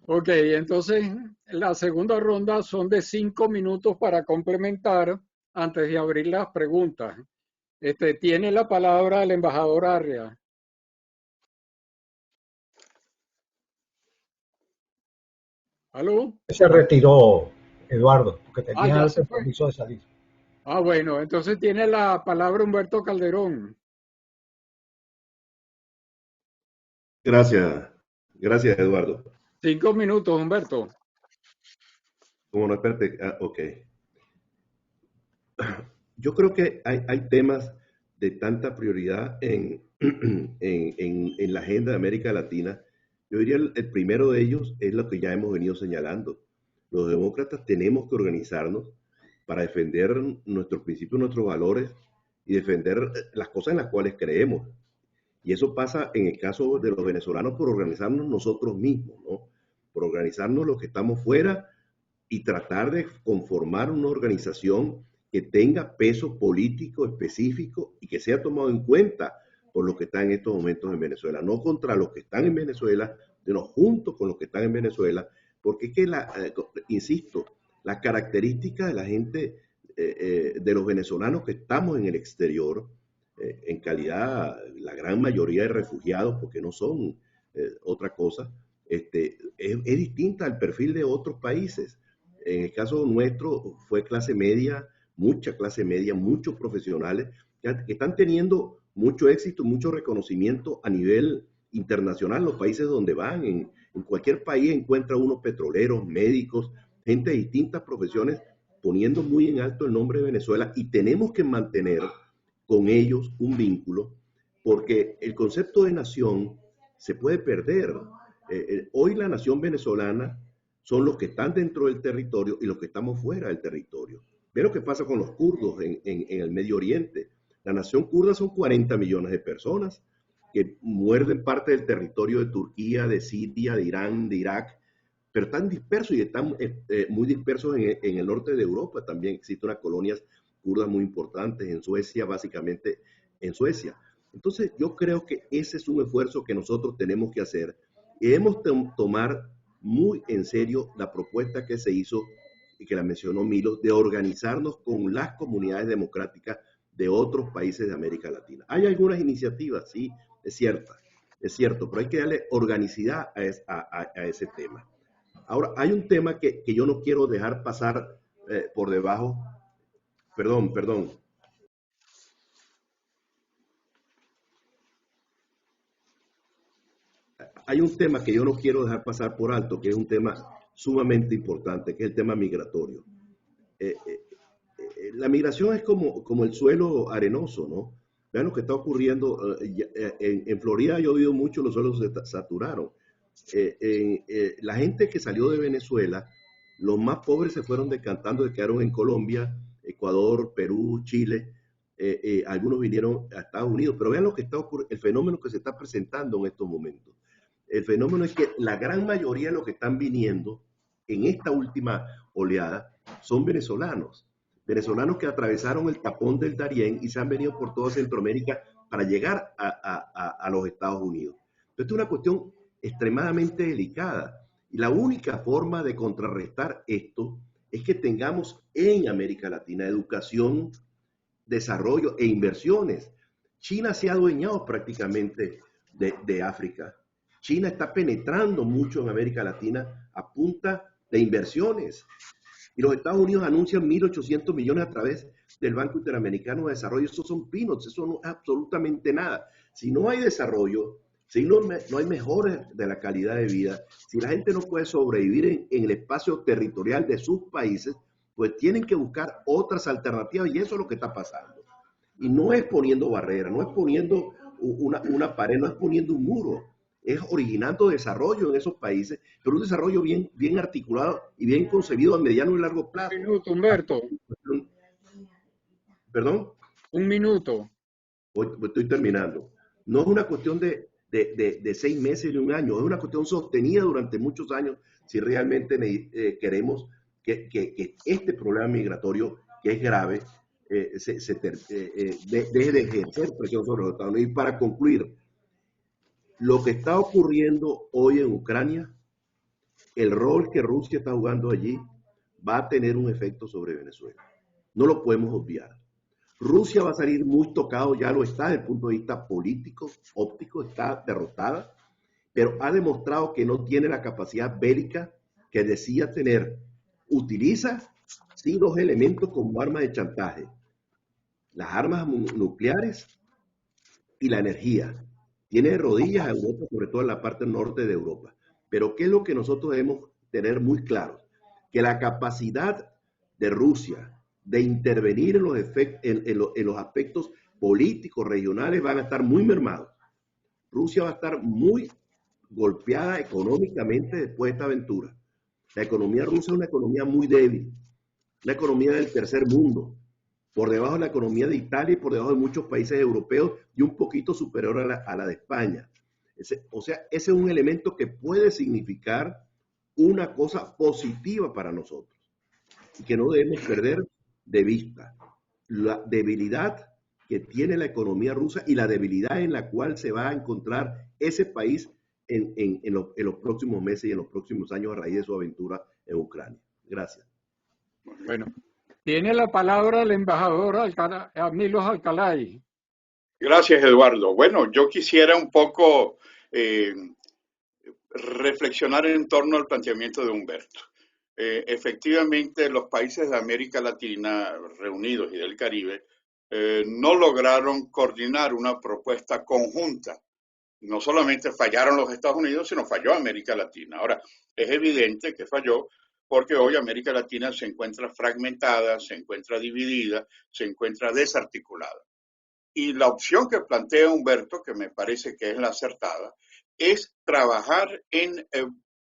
Ok, entonces la segunda ronda son de 5 minutos para complementar antes de abrir las preguntas. Tiene la palabra el embajador Arria. ¿Aló? Se retiró, Eduardo, porque tenía ya el permiso de salir. Bueno, entonces tiene la palabra Humberto Calderón. Gracias, gracias Eduardo. 5 minutos, Humberto. Como no, espérate, ok. Yo creo que hay temas de tanta prioridad en la agenda de América Latina. Yo diría el primero de ellos es lo que ya hemos venido señalando. Los demócratas tenemos que organizarnos para defender nuestros principios, nuestros valores y defender las cosas en las cuales creemos. Y eso pasa en el caso de los venezolanos por organizarnos nosotros mismos, ¿no? Por organizarnos los que estamos fuera y tratar de conformar una organización que tenga peso político específico y que sea tomado en cuenta por los que están en estos momentos en Venezuela, no contra los que están en Venezuela, sino junto con los que están en Venezuela, porque es que, insisto, las características de la gente, de los venezolanos que estamos en el exterior, en calidad, la gran mayoría de refugiados, porque no son otra cosa, es distinta al perfil de otros países. En el caso nuestro fue clase media, muchos profesionales que están teniendo mucho éxito, mucho reconocimiento a nivel internacional, los países donde van. En cualquier país encuentra uno petroleros, médicos, gente de distintas profesiones, poniendo muy en alto el nombre de Venezuela, y tenemos que mantener con ellos un vínculo, porque el concepto de nación se puede perder. Hoy la nación venezolana son los que están dentro del territorio y los que estamos fuera del territorio. Ve lo que pasa con los kurdos en el Medio Oriente. La nación kurda son 40 millones de personas que muerden parte del territorio de Turquía, de Siria, de Irán, de Irak, pero están dispersos y están muy dispersos en el norte de Europa. También existen unas colonias kurdas muy importantes en Suecia, básicamente en Suecia. Entonces yo creo que ese es un esfuerzo que nosotros tenemos que hacer y debemos tomar muy en serio la propuesta que se hizo y que la mencionó Milo, de organizarnos con las comunidades democráticas de otros países de América Latina. Hay algunas iniciativas, sí, es cierto, pero hay que darle organicidad a ese tema. Ahora, hay un tema que yo no quiero dejar pasar por debajo. Perdón. Hay un tema que yo no quiero dejar pasar por alto, que es un tema sumamente importante, que es el tema migratorio. La migración es como el suelo arenoso, ¿no? Vean lo que está ocurriendo. En Florida ha llovido mucho, los suelos se saturaron. La gente que salió de Venezuela, los más pobres se fueron decantando, se quedaron en Colombia, Ecuador, Perú, Chile. Algunos vinieron a Estados Unidos, pero vean lo que está ocurriendo, el fenómeno que se está presentando en estos momentos. El fenómeno es que la gran mayoría de los que están viniendo en esta última oleada son venezolanos que atravesaron el tapón del Darién y se han venido por toda Centroamérica para llegar a los Estados Unidos. Entonces, es una cuestión extremadamente delicada y la única forma de contrarrestar esto es que tengamos en América Latina educación, desarrollo e inversiones. China se ha adueñado prácticamente de África. China está penetrando mucho en América Latina a punta de inversiones. Y los Estados Unidos anuncian 1.800 millones a través del Banco Interamericano de Desarrollo. Eso son peanuts, eso no es absolutamente nada. Si no hay desarrollo, si no hay mejora de la calidad de vida, si la gente no puede sobrevivir en el espacio territorial de sus países, pues tienen que buscar otras alternativas y eso es lo que está pasando. Y no es poniendo barreras, no es poniendo una pared, no es poniendo un muro. Es originando desarrollo en esos países, pero un desarrollo bien articulado y bien concebido a mediano y largo plazo. Un minuto, Humberto. ¿Perdón? Un minuto. Estoy terminando. No es una cuestión de 6 meses ni un año, es una cuestión sostenida durante muchos años si realmente queremos que este problema migratorio, que es grave, deje de ejercer presión sobre los Estados Unidos. Y para concluir, lo que está ocurriendo hoy en Ucrania, el rol que Rusia está jugando allí, va a tener un efecto sobre Venezuela. No lo podemos obviar. Rusia va a salir muy tocado, ya lo está desde el punto de vista político, óptico, está derrotada, pero ha demostrado que no tiene la capacidad bélica que decía tener. Utiliza, sí, 2 elementos como arma de chantaje: las armas nucleares y la energía. Tiene de rodillas a Europa, sobre todo en la parte norte de Europa. Pero ¿qué es lo que nosotros debemos tener muy claro? Que la capacidad de Rusia de intervenir en los aspectos políticos regionales van a estar muy mermados. Rusia va a estar muy golpeada económicamente después de esta aventura. La economía rusa es una economía muy débil, una economía del tercer mundo, por debajo de la economía de Italia y por debajo de muchos países europeos y un poquito superior a la de España. Ese es un elemento que puede significar una cosa positiva para nosotros y que no debemos perder de vista. La debilidad que tiene la economía rusa y la debilidad en la cual se va a encontrar ese país en los próximos meses y en los próximos años a raíz de su aventura en Ucrania. Gracias. Bueno, tiene la palabra el embajador Milos Alcalay. Gracias, Eduardo. Bueno, yo quisiera un poco reflexionar en torno al planteamiento de Humberto. Efectivamente, los países de América Latina reunidos y del Caribe no lograron coordinar una propuesta conjunta. No solamente fallaron los Estados Unidos, sino falló América Latina. Ahora, es evidente que falló porque hoy América Latina se encuentra fragmentada, se encuentra dividida, se encuentra desarticulada. Y la opción que plantea Humberto, que me parece que es la acertada, es trabajar en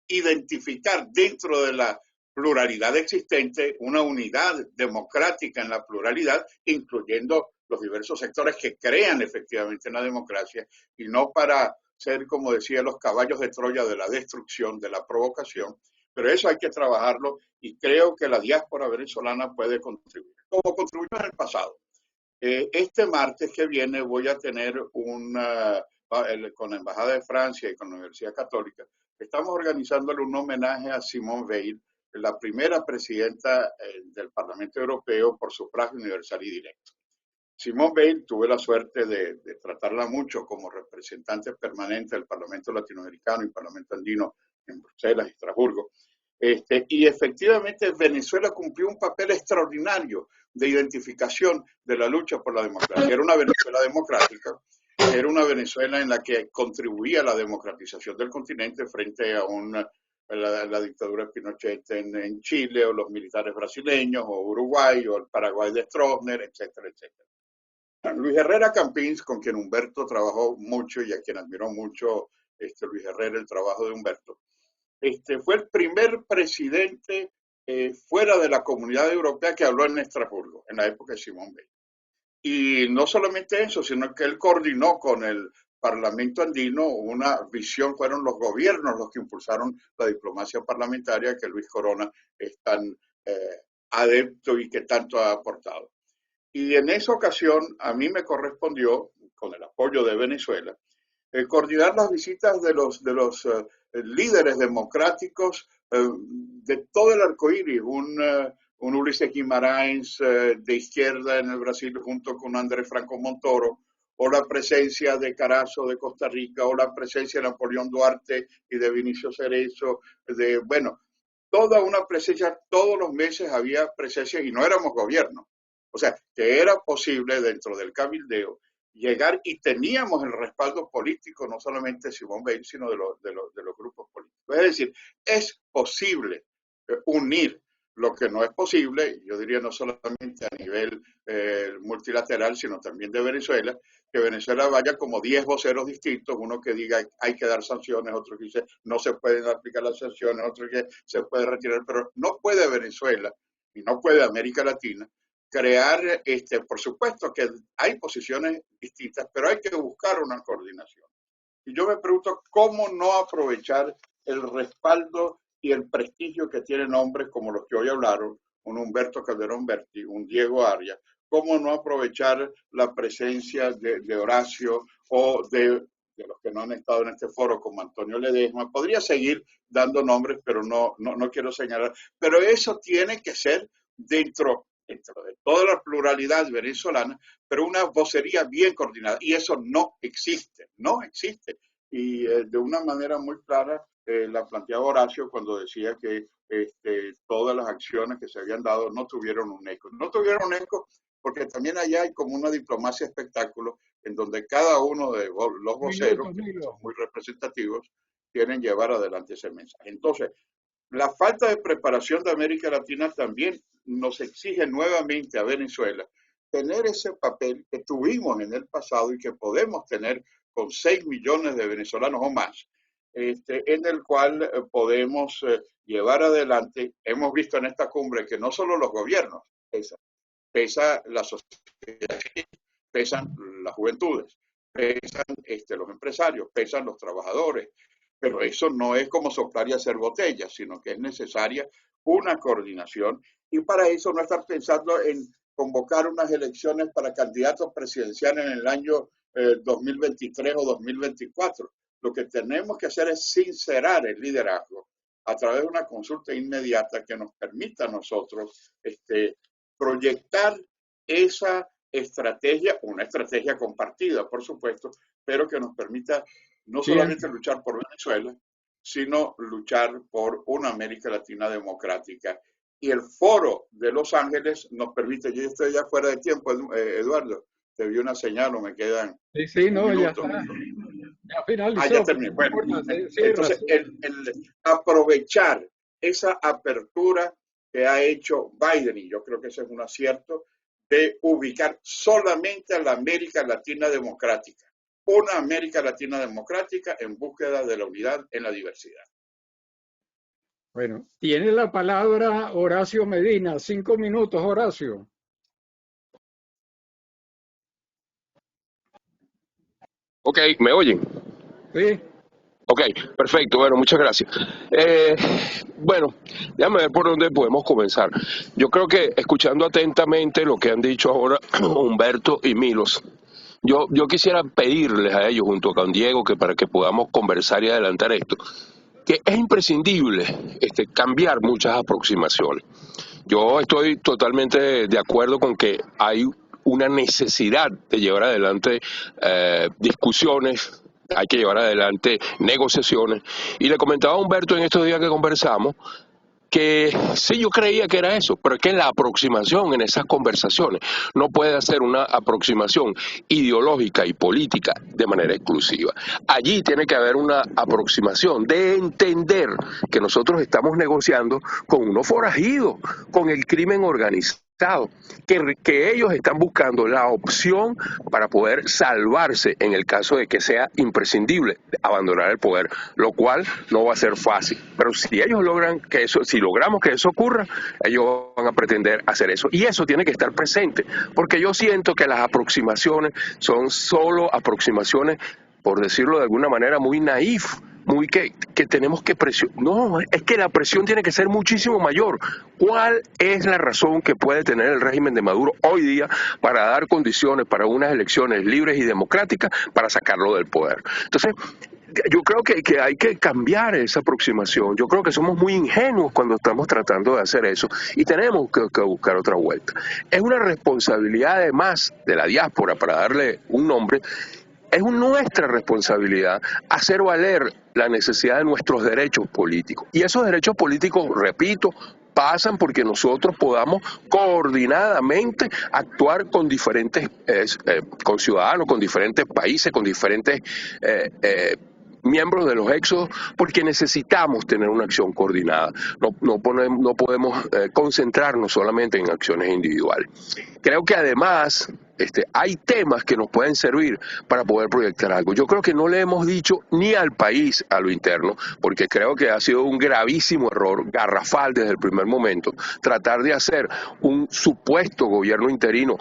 identificar dentro de la pluralidad existente una unidad democrática en la pluralidad, incluyendo los diversos sectores que crean efectivamente en la democracia, y no para ser, como decía, los caballos de Troya de la destrucción, de la provocación. Pero eso hay que trabajarlo y creo que la diáspora venezolana puede contribuir, como contribuyó en el pasado. Este martes que viene voy a tener con la Embajada de Francia y con la Universidad Católica, estamos organizándole un homenaje a Simone Veil, la primera presidenta del Parlamento Europeo por sufragio universal y directo. Simone Veil, tuve la suerte de tratarla mucho como representante permanente del Parlamento Latinoamericano y Parlamento Andino en Bruselas y Estrasburgo. Y efectivamente Venezuela cumplió un papel extraordinario de identificación de la lucha por la democracia. Era una Venezuela democrática, era una Venezuela en la que contribuía a la democratización del continente frente a la dictadura de Pinochet en Chile, o los militares brasileños, o Uruguay, o el Paraguay de Stroessner, etcétera, etcétera. Luis Herrera Campins, con quien Humberto trabajó mucho y a quien admiró mucho Luis Herrera el trabajo de Humberto, fue el primer presidente fuera de la Comunidad Europea que habló en Estrasburgo, en la época de Simone Veil. Y no solamente eso, sino que él coordinó con el Parlamento andino una visión, fueron los gobiernos los que impulsaron la diplomacia parlamentaria que Luis Corona es tan adepto y que tanto ha aportado. Y en esa ocasión a mí me correspondió, con el apoyo de Venezuela, coordinar las visitas de los líderes democráticos de todo el arcoíris, un Ulises Guimarães de izquierda en el Brasil junto con Andrés Franco Montoro, o la presencia de Carazo de Costa Rica, o la presencia de Napoleón Duarte y de Vinicio Cerezo, toda una presencia, todos los meses había presencia y no éramos gobierno. O sea, que era posible dentro del cabildeo llegar y teníamos el respaldo político, no solamente de Simone Veil, sino de los grupos políticos. Es decir, es posible unir lo que no es posible, yo diría no solamente a nivel multilateral, sino también de Venezuela, que Venezuela vaya como 10 voceros distintos, uno que diga hay que dar sanciones, otro que dice no se pueden aplicar las sanciones, otro que se puede retirar, pero no puede Venezuela y no puede América Latina crear, por supuesto que hay posiciones distintas, pero hay que buscar una coordinación. Y yo me pregunto cómo no aprovechar el respaldo y el prestigio que tienen hombres como los que hoy hablaron, un Humberto Calderón Berti, un Diego Arias, cómo no aprovechar la presencia de Horacio o de los que no han estado en este foro, como Antonio Ledesma. Podría seguir dando nombres, pero no quiero señalar. Pero eso tiene que ser dentro de toda la pluralidad venezolana, pero una vocería bien coordinada. Y eso no existe. Y de una manera muy clara la planteaba Horacio cuando decía que todas las acciones que se habían dado no tuvieron un eco. No tuvieron un eco porque también allá hay como una diplomacia espectáculo en donde cada uno de los voceros, que son muy representativos, quieren llevar adelante ese mensaje. Entonces, la falta de preparación de América Latina también nos exige nuevamente a Venezuela tener ese papel que tuvimos en el pasado y que podemos tener con 6 millones de venezolanos o más, en el cual podemos llevar adelante. Hemos visto en esta cumbre que no solo los gobiernos pesa la sociedad, pesan las juventudes, pesan los empresarios, pesan los trabajadores, pero eso no es como soplar y hacer botellas, sino que es necesaria una coordinación, y para eso no estar pensando en convocar unas elecciones para candidatos presidenciales en el año 2023 o 2024. Lo que tenemos que hacer es sincerar el liderazgo a través de una consulta inmediata que nos permita a nosotros proyectar esa estrategia, una estrategia compartida, por supuesto, pero que nos permita no solamente luchar por Venezuela, sino luchar por una América Latina democrática. Y el foro de Los Ángeles nos permite, yo estoy ya fuera de tiempo, Eduardo, te vi una señal o me quedan minutos. Ya finalizó. Ya terminé. Bueno, entonces el aprovechar esa apertura que ha hecho Biden, y yo creo que ese es un acierto, de ubicar solamente a la América Latina democrática, una América Latina democrática en búsqueda de la unidad en la diversidad. Bueno, tiene la palabra Horacio Medina. 5 minutos, Horacio. Ok, ¿me oyen? Sí. Ok, perfecto, bueno, muchas gracias. Bueno, déjame ver por dónde podemos comenzar. Yo creo que escuchando atentamente lo que han dicho ahora Humberto y Milos, yo quisiera pedirles a ellos junto con Diego que para que podamos conversar y adelantar esto, que es imprescindible cambiar muchas aproximaciones. Yo estoy totalmente de acuerdo con que hay una necesidad de llevar adelante discusiones, hay que llevar adelante negociaciones. Y le comentaba a Humberto en estos días que conversamos que sí, yo creía que era eso, pero es que la aproximación en esas conversaciones no puede ser una aproximación ideológica y política de manera exclusiva. Allí tiene que haber una aproximación de entender que nosotros estamos negociando con unos forajidos, con el crimen organizado. Que ellos están buscando la opción para poder salvarse en el caso de que sea imprescindible abandonar el poder, lo cual no va a ser fácil. Pero si ellos logran que eso, si logramos que eso ocurra, ellos van a pretender hacer eso. Y eso tiene que estar presente, porque yo siento que las aproximaciones son solo aproximaciones, por decirlo de alguna manera, muy naif, muy que tenemos que presionar. No, es que la presión tiene que ser muchísimo mayor. ¿Cuál es la razón que puede tener el régimen de Maduro hoy día para dar condiciones para unas elecciones libres y democráticas para sacarlo del poder? Entonces, yo creo que hay que cambiar esa aproximación. Yo creo que somos muy ingenuos cuando estamos tratando de hacer eso y tenemos que buscar otra vuelta. Es una responsabilidad además de la diáspora, para darle un nombre, es nuestra responsabilidad hacer valer la necesidad de nuestros derechos políticos. Y esos derechos políticos, repito, pasan porque nosotros podamos coordinadamente actuar con diferentes, con ciudadanos, con diferentes países, con diferentes miembros de los éxodos, porque necesitamos tener una acción coordinada. No podemos concentrarnos solamente en acciones individuales. Creo que además hay temas que nos pueden servir para poder proyectar algo. Yo creo que no le hemos dicho ni al país a lo interno, porque creo que ha sido un gravísimo error, garrafal desde el primer momento, tratar de hacer un supuesto gobierno interino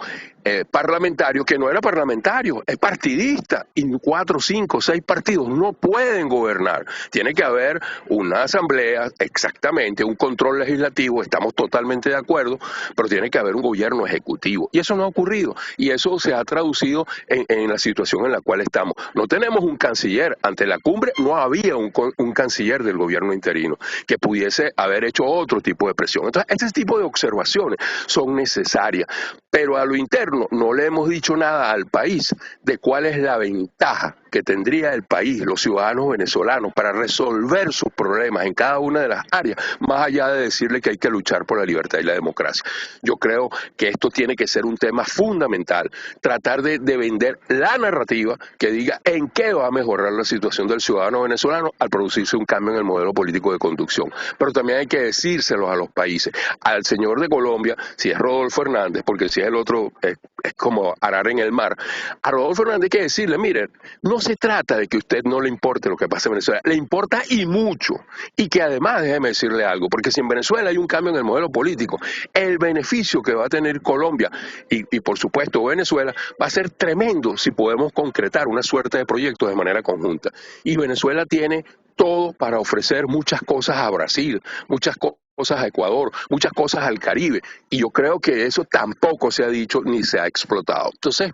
parlamentario que no era parlamentario, es partidista, y 4, 5, 6 partidos no pueden gobernar. Tiene que haber una asamblea, exactamente, un control legislativo, estamos totalmente de acuerdo, pero tiene que haber un gobierno ejecutivo. Y eso no ha ocurrido, y eso se ha traducido en la situación en la cual estamos. No tenemos un canciller, ante la cumbre no había un canciller del gobierno interino que pudiese haber hecho otro tipo de presión. Entonces, este tipo de observaciones son necesarias, pero a lo interno no le hemos dicho nada al país de cuál es la ventaja que tendría el país, los ciudadanos venezolanos, para resolver sus problemas en cada una de las áreas, más allá de decirle que hay que luchar por la libertad y la democracia. Yo creo que esto tiene que ser un tema fundamental, tratar de vender la narrativa que diga en qué va a mejorar la situación del ciudadano venezolano al producirse un cambio en el modelo político de conducción. Pero también hay que decírselos a los países, al señor de Colombia, si es Rodolfo Hernández, porque si es el otro es como arar en el mar. A Rodolfo Hernández hay que decirle, mire, no se trata de que a usted no le importe lo que pasa en Venezuela, le importa y mucho. Y que además, déjeme decirle algo, porque si en Venezuela hay un cambio en el modelo político, el beneficio que va a tener Colombia y por supuesto Venezuela va a ser tremendo si podemos concretar una suerte de proyectos de manera conjunta. Y Venezuela tiene todo para ofrecer muchas cosas a Brasil, muchas cosas a Ecuador, muchas cosas al Caribe, y yo creo que eso tampoco se ha dicho ni se ha explotado. Entonces,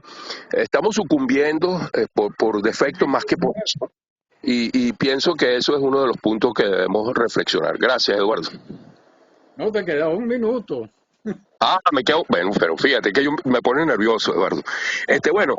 estamos sucumbiendo por defecto más que por eso, y pienso que eso es uno de los puntos que debemos reflexionar. Gracias, Eduardo. No, te queda 1 minuto. Me quedo, bueno, pero fíjate que yo me pone nervioso, Eduardo. Bueno,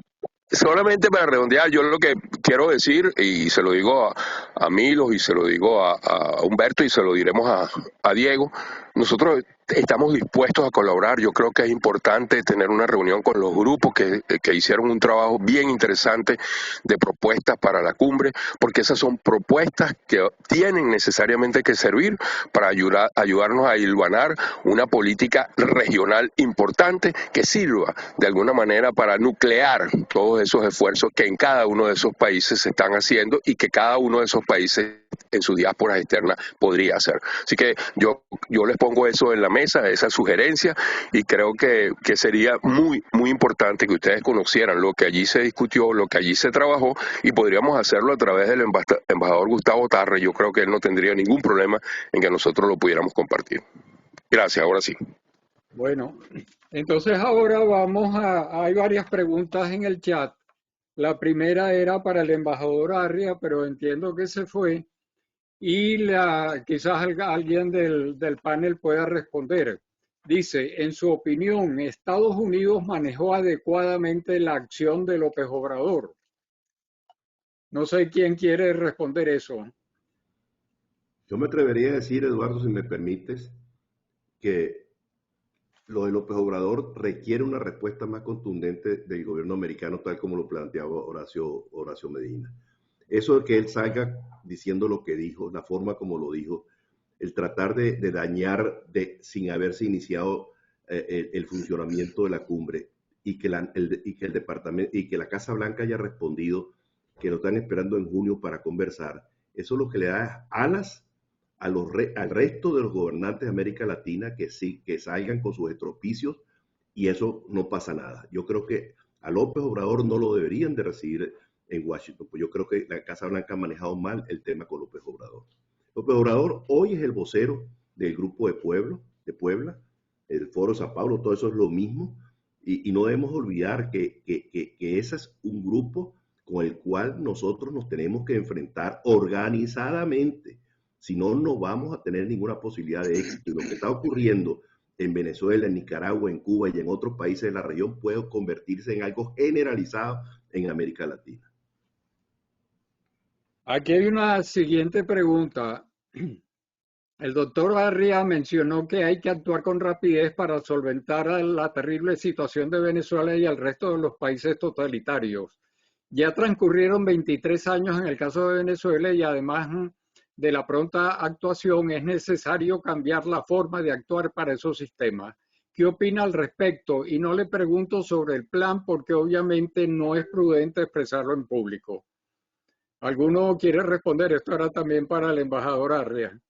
solamente para redondear, yo lo que quiero decir, y se lo digo a Milos, y se lo digo a Humberto, y se lo diremos a Diego, nosotros estamos dispuestos a colaborar. Yo creo que es importante tener una reunión con los grupos que hicieron un trabajo bien interesante de propuestas para la cumbre, porque esas son propuestas que tienen necesariamente que servir para ayudarnos a hilvanar una política regional importante que sirva de alguna manera para nuclear todos esos esfuerzos que en cada uno de esos países se están haciendo y que cada uno de esos países en sus diásporas externas podría hacer. Así que yo les pongo eso en la mesa, esa sugerencia, y creo que sería muy, muy importante que ustedes conocieran lo que allí se discutió, lo que allí se trabajó, y podríamos hacerlo a través del embajador Gustavo Tarre. Yo creo que él no tendría ningún problema en que nosotros lo pudiéramos compartir. Gracias, ahora sí. Bueno, entonces ahora hay varias preguntas en el chat. La primera era para el embajador Arria, pero entiendo que se fue. Y quizás alguien del panel pueda responder. Dice, en su opinión, ¿Estados Unidos manejó adecuadamente la acción de López Obrador? No sé quién quiere responder eso. Yo me atrevería a decir, Eduardo, si me permites, que lo de López Obrador requiere una respuesta más contundente del gobierno americano, tal como lo planteaba Horacio Medina. Eso de que él salga diciendo lo que dijo, la forma como lo dijo, el tratar de dañar sin haberse iniciado el funcionamiento de la cumbre y que el departamento y que la Casa Blanca haya respondido que lo están esperando en junio para conversar, eso es lo que le da alas al resto de los gobernantes de América Latina que salgan con sus estropicios, y eso no pasa nada. Yo creo que a López Obrador no lo deberían de recibir en Washington, pues yo creo que la Casa Blanca ha manejado mal el tema con López Obrador. López Obrador hoy es el vocero del Grupo de Puebla, el Foro Sao Paulo, todo eso es lo mismo, y no debemos olvidar que ese es un grupo con el cual nosotros nos tenemos que enfrentar organizadamente. Si no, no vamos a tener ninguna posibilidad de éxito. Y lo que está ocurriendo en Venezuela, en Nicaragua, en Cuba y en otros países de la región puede convertirse en algo generalizado en América Latina. Aquí hay una siguiente pregunta. El doctor Arria mencionó que hay que actuar con rapidez para solventar la terrible situación de Venezuela y el resto de los países totalitarios. Ya transcurrieron 23 años en el caso de Venezuela y además de la pronta actuación es necesario cambiar la forma de actuar para esos sistemas. ¿Qué opina al respecto? Y no le pregunto sobre el plan porque obviamente no es prudente expresarlo en público. ¿Alguno quiere responder? Esto era también para el embajador Arria.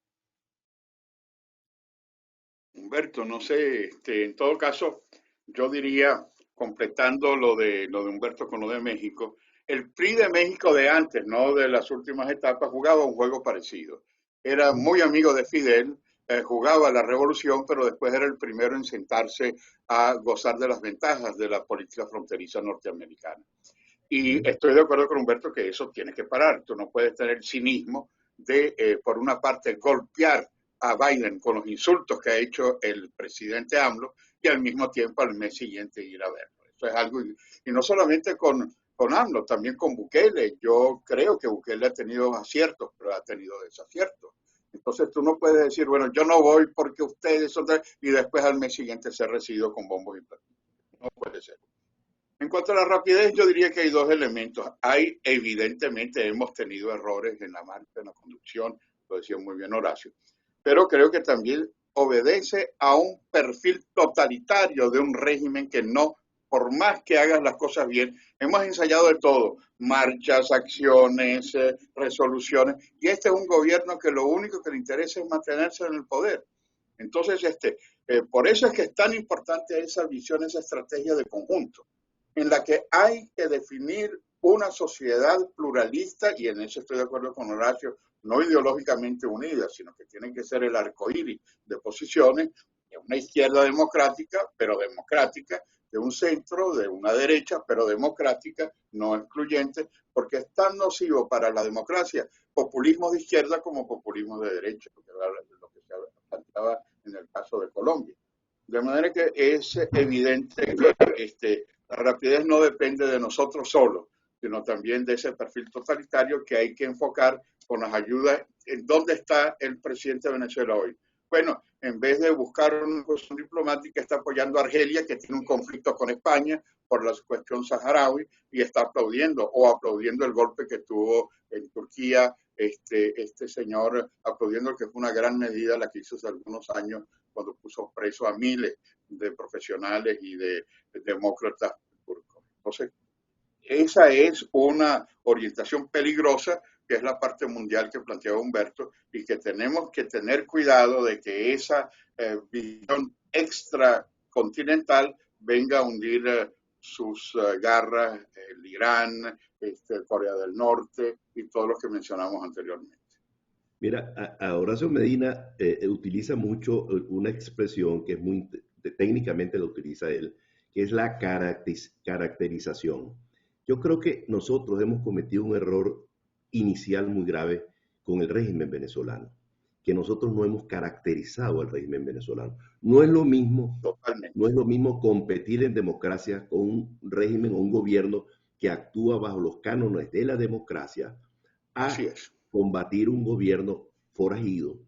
Humberto, no sé, en todo caso, yo diría, completando lo de Humberto con lo de México, el PRI de México de antes, no de las últimas etapas, jugaba un juego parecido. Era muy amigo de Fidel, jugaba la revolución, pero después era el primero en sentarse a gozar de las ventajas de la política fronteriza norteamericana. Y estoy de acuerdo con Humberto que eso tiene que parar. Tú no puedes tener el cinismo de, por una parte, golpear a Biden con los insultos que ha hecho el presidente AMLO y al mismo tiempo al mes siguiente ir a verlo. Eso es algo, y no solamente con AMLO, también con Bukele. Yo creo que Bukele ha tenido aciertos, pero ha tenido desaciertos. Entonces tú no puedes decir, bueno, yo no voy porque ustedes son y después al mes siguiente ser recibido con bombos y platillos. No puede ser. En cuanto a la rapidez, yo diría que hay dos elementos. Evidentemente, hemos tenido errores en la marcha, en la conducción, lo decía muy bien Horacio, pero creo que también obedece a un perfil totalitario de un régimen que no, por más que hagas las cosas bien, hemos ensayado de todo, marchas, acciones, resoluciones, y este es un gobierno que lo único que le interesa es mantenerse en el poder. Entonces, por eso es que es tan importante esa visión, esa estrategia de conjunto, en la que hay que definir una sociedad pluralista, y en eso estoy de acuerdo con Horacio, no ideológicamente unida, sino que tienen que ser el arcoíris de posiciones de una izquierda democrática, pero democrática, de un centro, de una derecha, pero democrática, no excluyente, porque es tan nocivo para la democracia populismo de izquierda como populismo de derecha, lo que se planteaba en el caso de Colombia. De manera que es evidente que la rapidez no depende de nosotros solos, sino también de ese perfil totalitario que hay que enfocar con las ayudas. ¿En dónde está el presidente de Venezuela hoy? Bueno, en vez de buscar una cuestión diplomática, está apoyando a Argelia, que tiene un conflicto con España por la cuestión saharaui, y está aplaudiendo el golpe que tuvo en Turquía este señor, aplaudiendo que fue una gran medida la que hizo hace algunos años cuando puso preso a miles de profesionales y de demócratas turcos. Entonces, esa es una orientación peligrosa que es la parte mundial que planteaba Humberto, y que tenemos que tener cuidado de que esa visión extracontinental venga a hundir sus garras, el Irán, Corea del Norte y todos los que mencionamos anteriormente. Mira, a Horacio Medina utiliza mucho una expresión que es muy, técnicamente la utiliza él, que es la caracterización. Yo creo que nosotros hemos cometido un error inicial muy grave con el régimen venezolano, que nosotros no hemos caracterizado al régimen venezolano. No es lo mismo, Totalmente. no es lo mismo competir en democracia con un régimen o un gobierno que actúa bajo los cánones de la democracia a Así es. combatir un gobierno forajido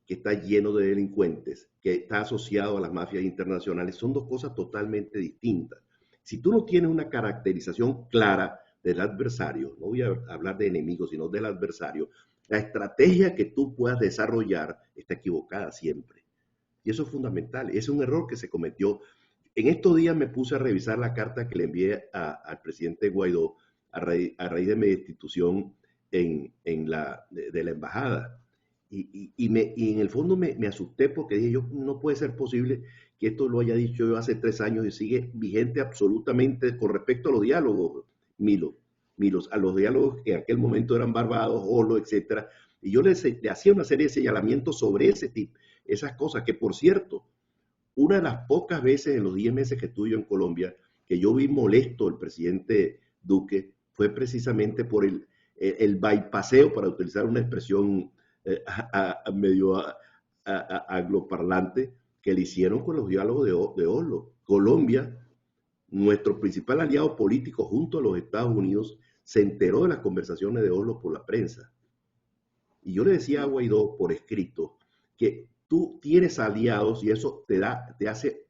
que está lleno de delincuentes, que está asociado a las mafias internacionales. Son dos cosas totalmente distintas. Si tú no tienes una caracterización clara del adversario, no voy a hablar de enemigos, sino del adversario, la estrategia que tú puedas desarrollar está equivocada siempre. Y eso es fundamental. Es un error que se cometió. En estos días me puse a revisar la carta que le envié al presidente Guaidó a raíz de mi destitución de la embajada. Y en el fondo me asusté porque dije, yo no puede ser posible que esto lo haya dicho yo hace 3 años y sigue vigente absolutamente con respecto a los diálogos, Milos, a los diálogos que en aquel momento eran Barbados, Olo, etcétera. Y yo le hacía una serie de señalamientos sobre ese tipo, esas cosas, que por cierto, una de las pocas veces en los 10 meses que estuve en Colombia, que yo vi molesto al presidente Duque, fue precisamente por el bypasseo, para utilizar una expresión medio angloparlante, que le hicieron con los diálogos de Oslo. Colombia, nuestro principal aliado político junto a los Estados Unidos, se enteró de las conversaciones de Oslo por la prensa. Y yo le decía a Guaidó por escrito que tú tienes aliados y eso te hace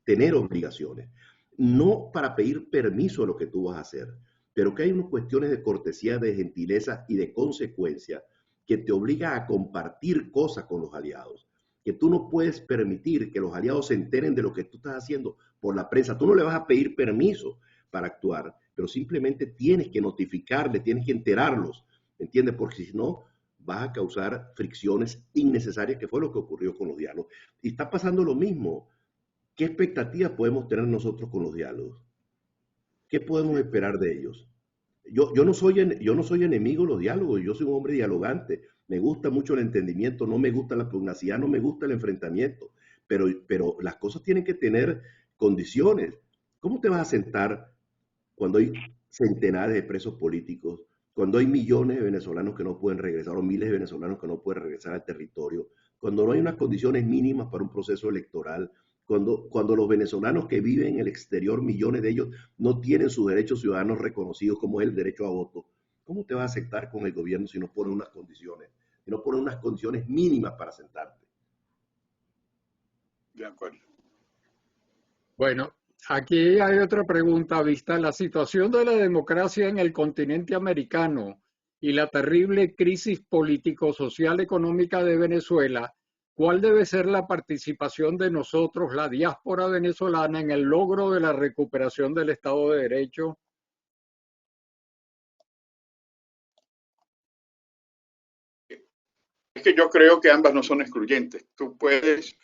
tener obligaciones. No para pedir permiso de lo que tú vas a hacer, pero que hay unas cuestiones de cortesía, de gentileza y de consecuencia que te obliga a compartir cosas con los aliados. Que tú no puedes permitir que los aliados se enteren de lo que tú estás haciendo por la prensa. Tú no le vas a pedir permiso para actuar, pero simplemente tienes que notificarle, tienes que enterarlos, ¿entiendes? Porque si no, vas a causar fricciones innecesarias, que fue lo que ocurrió con los diálogos. Y está pasando lo mismo. ¿Qué expectativas podemos tener nosotros con los diálogos? ¿Qué podemos esperar de ellos? Yo no soy enemigo de los diálogos, yo soy un hombre dialogante. Me gusta mucho el entendimiento, no me gusta la pugnacidad, no me gusta el enfrentamiento, pero las cosas tienen que tener condiciones. ¿Cómo te vas a sentar cuando hay centenares de presos políticos, cuando hay millones de venezolanos que no pueden regresar o miles de venezolanos que no pueden regresar al territorio, cuando no hay unas condiciones mínimas para un proceso electoral, cuando los venezolanos que viven en el exterior, millones de ellos, no tienen sus derechos ciudadanos reconocidos, como es el derecho a voto? ¿Cómo te vas a aceptar con el gobierno si no pone unas condiciones mínimas para sentarte? De acuerdo. Bueno, aquí hay otra pregunta vista la situación de la democracia en el continente americano y la terrible crisis político-social económica de Venezuela. ¿Cuál debe ser la participación de nosotros, la diáspora venezolana, en el logro de la recuperación del Estado de Derecho? Es que yo creo que ambas no son excluyentes. Tú puedes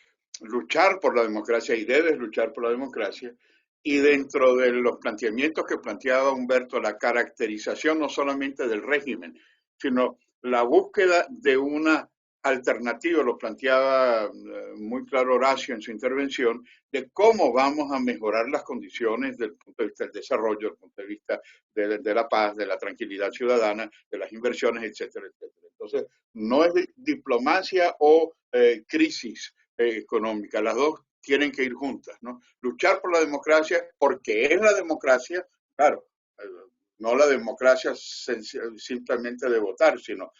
luchar por la democracia y debes luchar por la democracia. Y dentro de los planteamientos que planteaba Humberto, la caracterización no solamente del régimen, sino la búsqueda de una alternativa, lo planteaba muy claro Horacio en su intervención, de cómo vamos a mejorar las condiciones del punto de vista del desarrollo, del punto de vista de la paz, de la tranquilidad ciudadana, de las inversiones, etcétera, etcétera. Entonces, no es diplomacia o crisis económica, las dos tienen que ir juntas, ¿no? Luchar por la democracia porque es la democracia, claro, no la democracia simplemente de votar, sino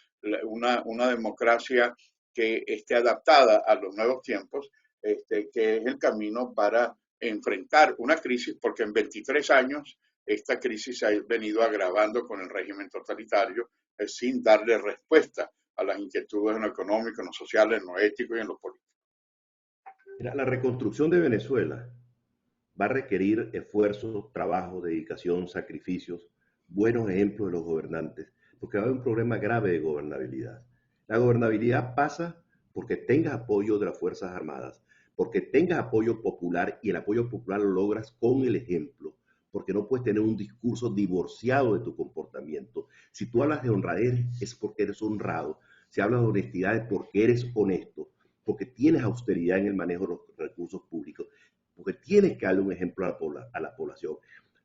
una democracia que esté adaptada a los nuevos tiempos, que es el camino para enfrentar una crisis, porque en 23 años esta crisis se ha venido agravando con el régimen totalitario, sin darle respuesta a las inquietudes en lo económico, en lo social, en lo ético y en lo político. Mira, la reconstrucción de Venezuela va a requerir esfuerzo, trabajo, dedicación, sacrificios, buenos ejemplos de los gobernantes, porque va a haber un problema grave de gobernabilidad. La gobernabilidad pasa porque tengas apoyo de las Fuerzas Armadas, porque tengas apoyo popular, y el apoyo popular lo logras con el ejemplo, porque no puedes tener un discurso divorciado de tu comportamiento. Si tú hablas de honradez es porque eres honrado, si hablas de honestidad es porque eres honesto, porque tienes austeridad en el manejo de los recursos públicos, porque tienes que darle un ejemplo a la población.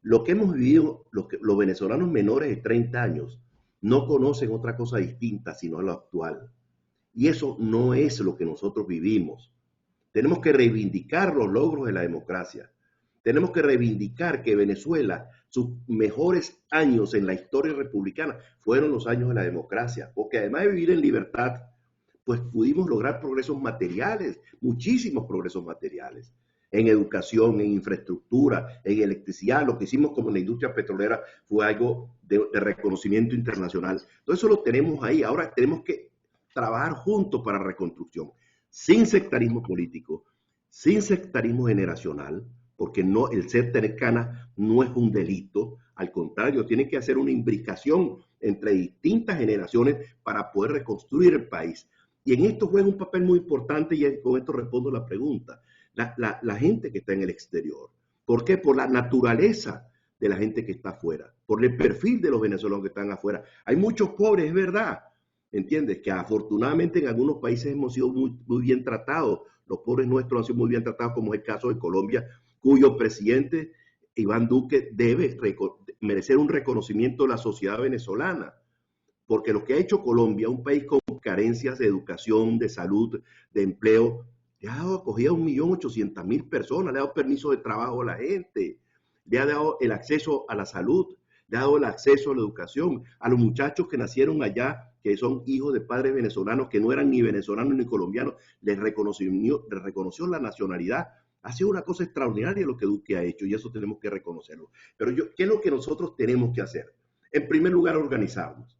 Lo que hemos vivido, los venezolanos menores de 30 años no conocen otra cosa distinta sino lo actual. Y eso no es lo que nosotros vivimos. Tenemos que reivindicar los logros de la democracia. Tenemos que reivindicar que Venezuela, sus mejores años en la historia republicana fueron los años de la democracia, porque además de vivir en libertad, pues pudimos lograr progresos materiales, muchísimos progresos materiales, en educación, en infraestructura, en electricidad. Lo que hicimos como en la industria petrolera fue algo de reconocimiento internacional. Todo eso lo tenemos ahí. Ahora tenemos que trabajar juntos para reconstrucción, sin sectarismo político, sin sectarismo generacional, porque no, el ser terecana no es un delito, al contrario, tiene que hacer una imbricación entre distintas generaciones para poder reconstruir el país. Y en esto juega un papel muy importante, y con esto respondo la pregunta, la gente que está en el exterior. ¿Por qué? Por la naturaleza de la gente que está afuera, por el perfil de los venezolanos que están afuera. Hay muchos pobres, es verdad, ¿entiendes? Que afortunadamente en algunos países hemos sido muy bien tratados. Los pobres nuestros han sido muy bien tratados, como es el caso de Colombia, cuyo presidente Iván Duque debe merecer un reconocimiento de la sociedad venezolana, porque lo que ha hecho Colombia, un país con carencias de educación, de salud, de empleo, le ha dado acogida a 1.800.000 personas, le ha dado permiso de trabajo a la gente, le ha dado el acceso a la salud, le ha dado el acceso a la educación, a los muchachos que nacieron allá, que son hijos de padres venezolanos, que no eran ni venezolanos ni colombianos, les reconoció la nacionalidad. Ha sido una cosa extraordinaria lo que Duque ha hecho, y eso tenemos que reconocerlo. Pero ¿qué es lo que nosotros tenemos que hacer? En primer lugar, organizarnos.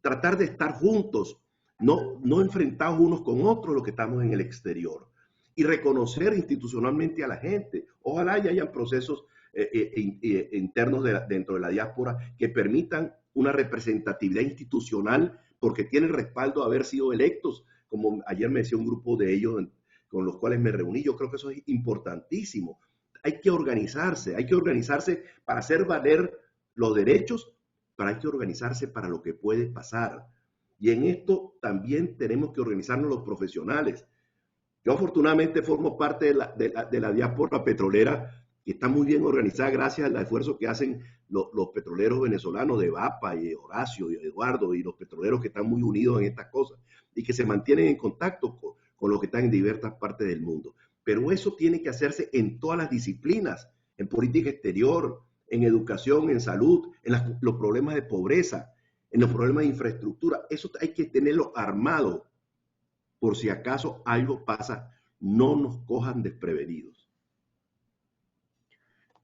Tratar de estar juntos, no enfrentados unos con otros los que estamos en el exterior. Y reconocer institucionalmente a la gente. Ojalá y hayan procesos internos dentro de la diáspora que permitan una representatividad institucional, porque tienen respaldo a haber sido electos, como ayer me decía un grupo de ellos con los cuales me reuní. Yo creo que eso es importantísimo. Hay que organizarse para hacer valer los derechos, pero hay que organizarse para lo que puede pasar. Y en esto también tenemos que organizarnos los profesionales. Yo afortunadamente formo parte de la diáspora petrolera, que está muy bien organizada gracias al esfuerzo que hacen los petroleros venezolanos de VAPA y Horacio y Eduardo, y los petroleros que están muy unidos en estas cosas y que se mantienen en contacto con los que están en diversas partes del mundo. Pero eso tiene que hacerse en todas las disciplinas, en política exterior, en educación, en salud, en los problemas de pobreza, en los problemas de infraestructura. Eso hay que tenerlo armado, por si acaso algo pasa, no nos cojan desprevenidos.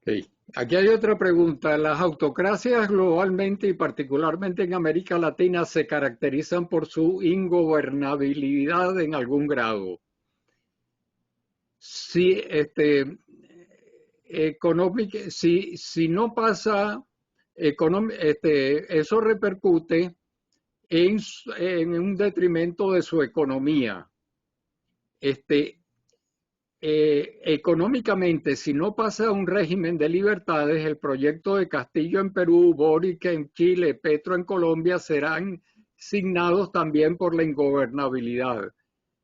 Sí. Aquí hay otra pregunta. Las autocracias globalmente y particularmente en América Latina se caracterizan por su ingobernabilidad en algún grado. Si, si no pasa, eso repercute en un detrimento de su economía. Económicamente, si no pasa un régimen de libertades, el proyecto de Castillo en Perú, Boric en Chile, Petro en Colombia serán signados también por la ingobernabilidad.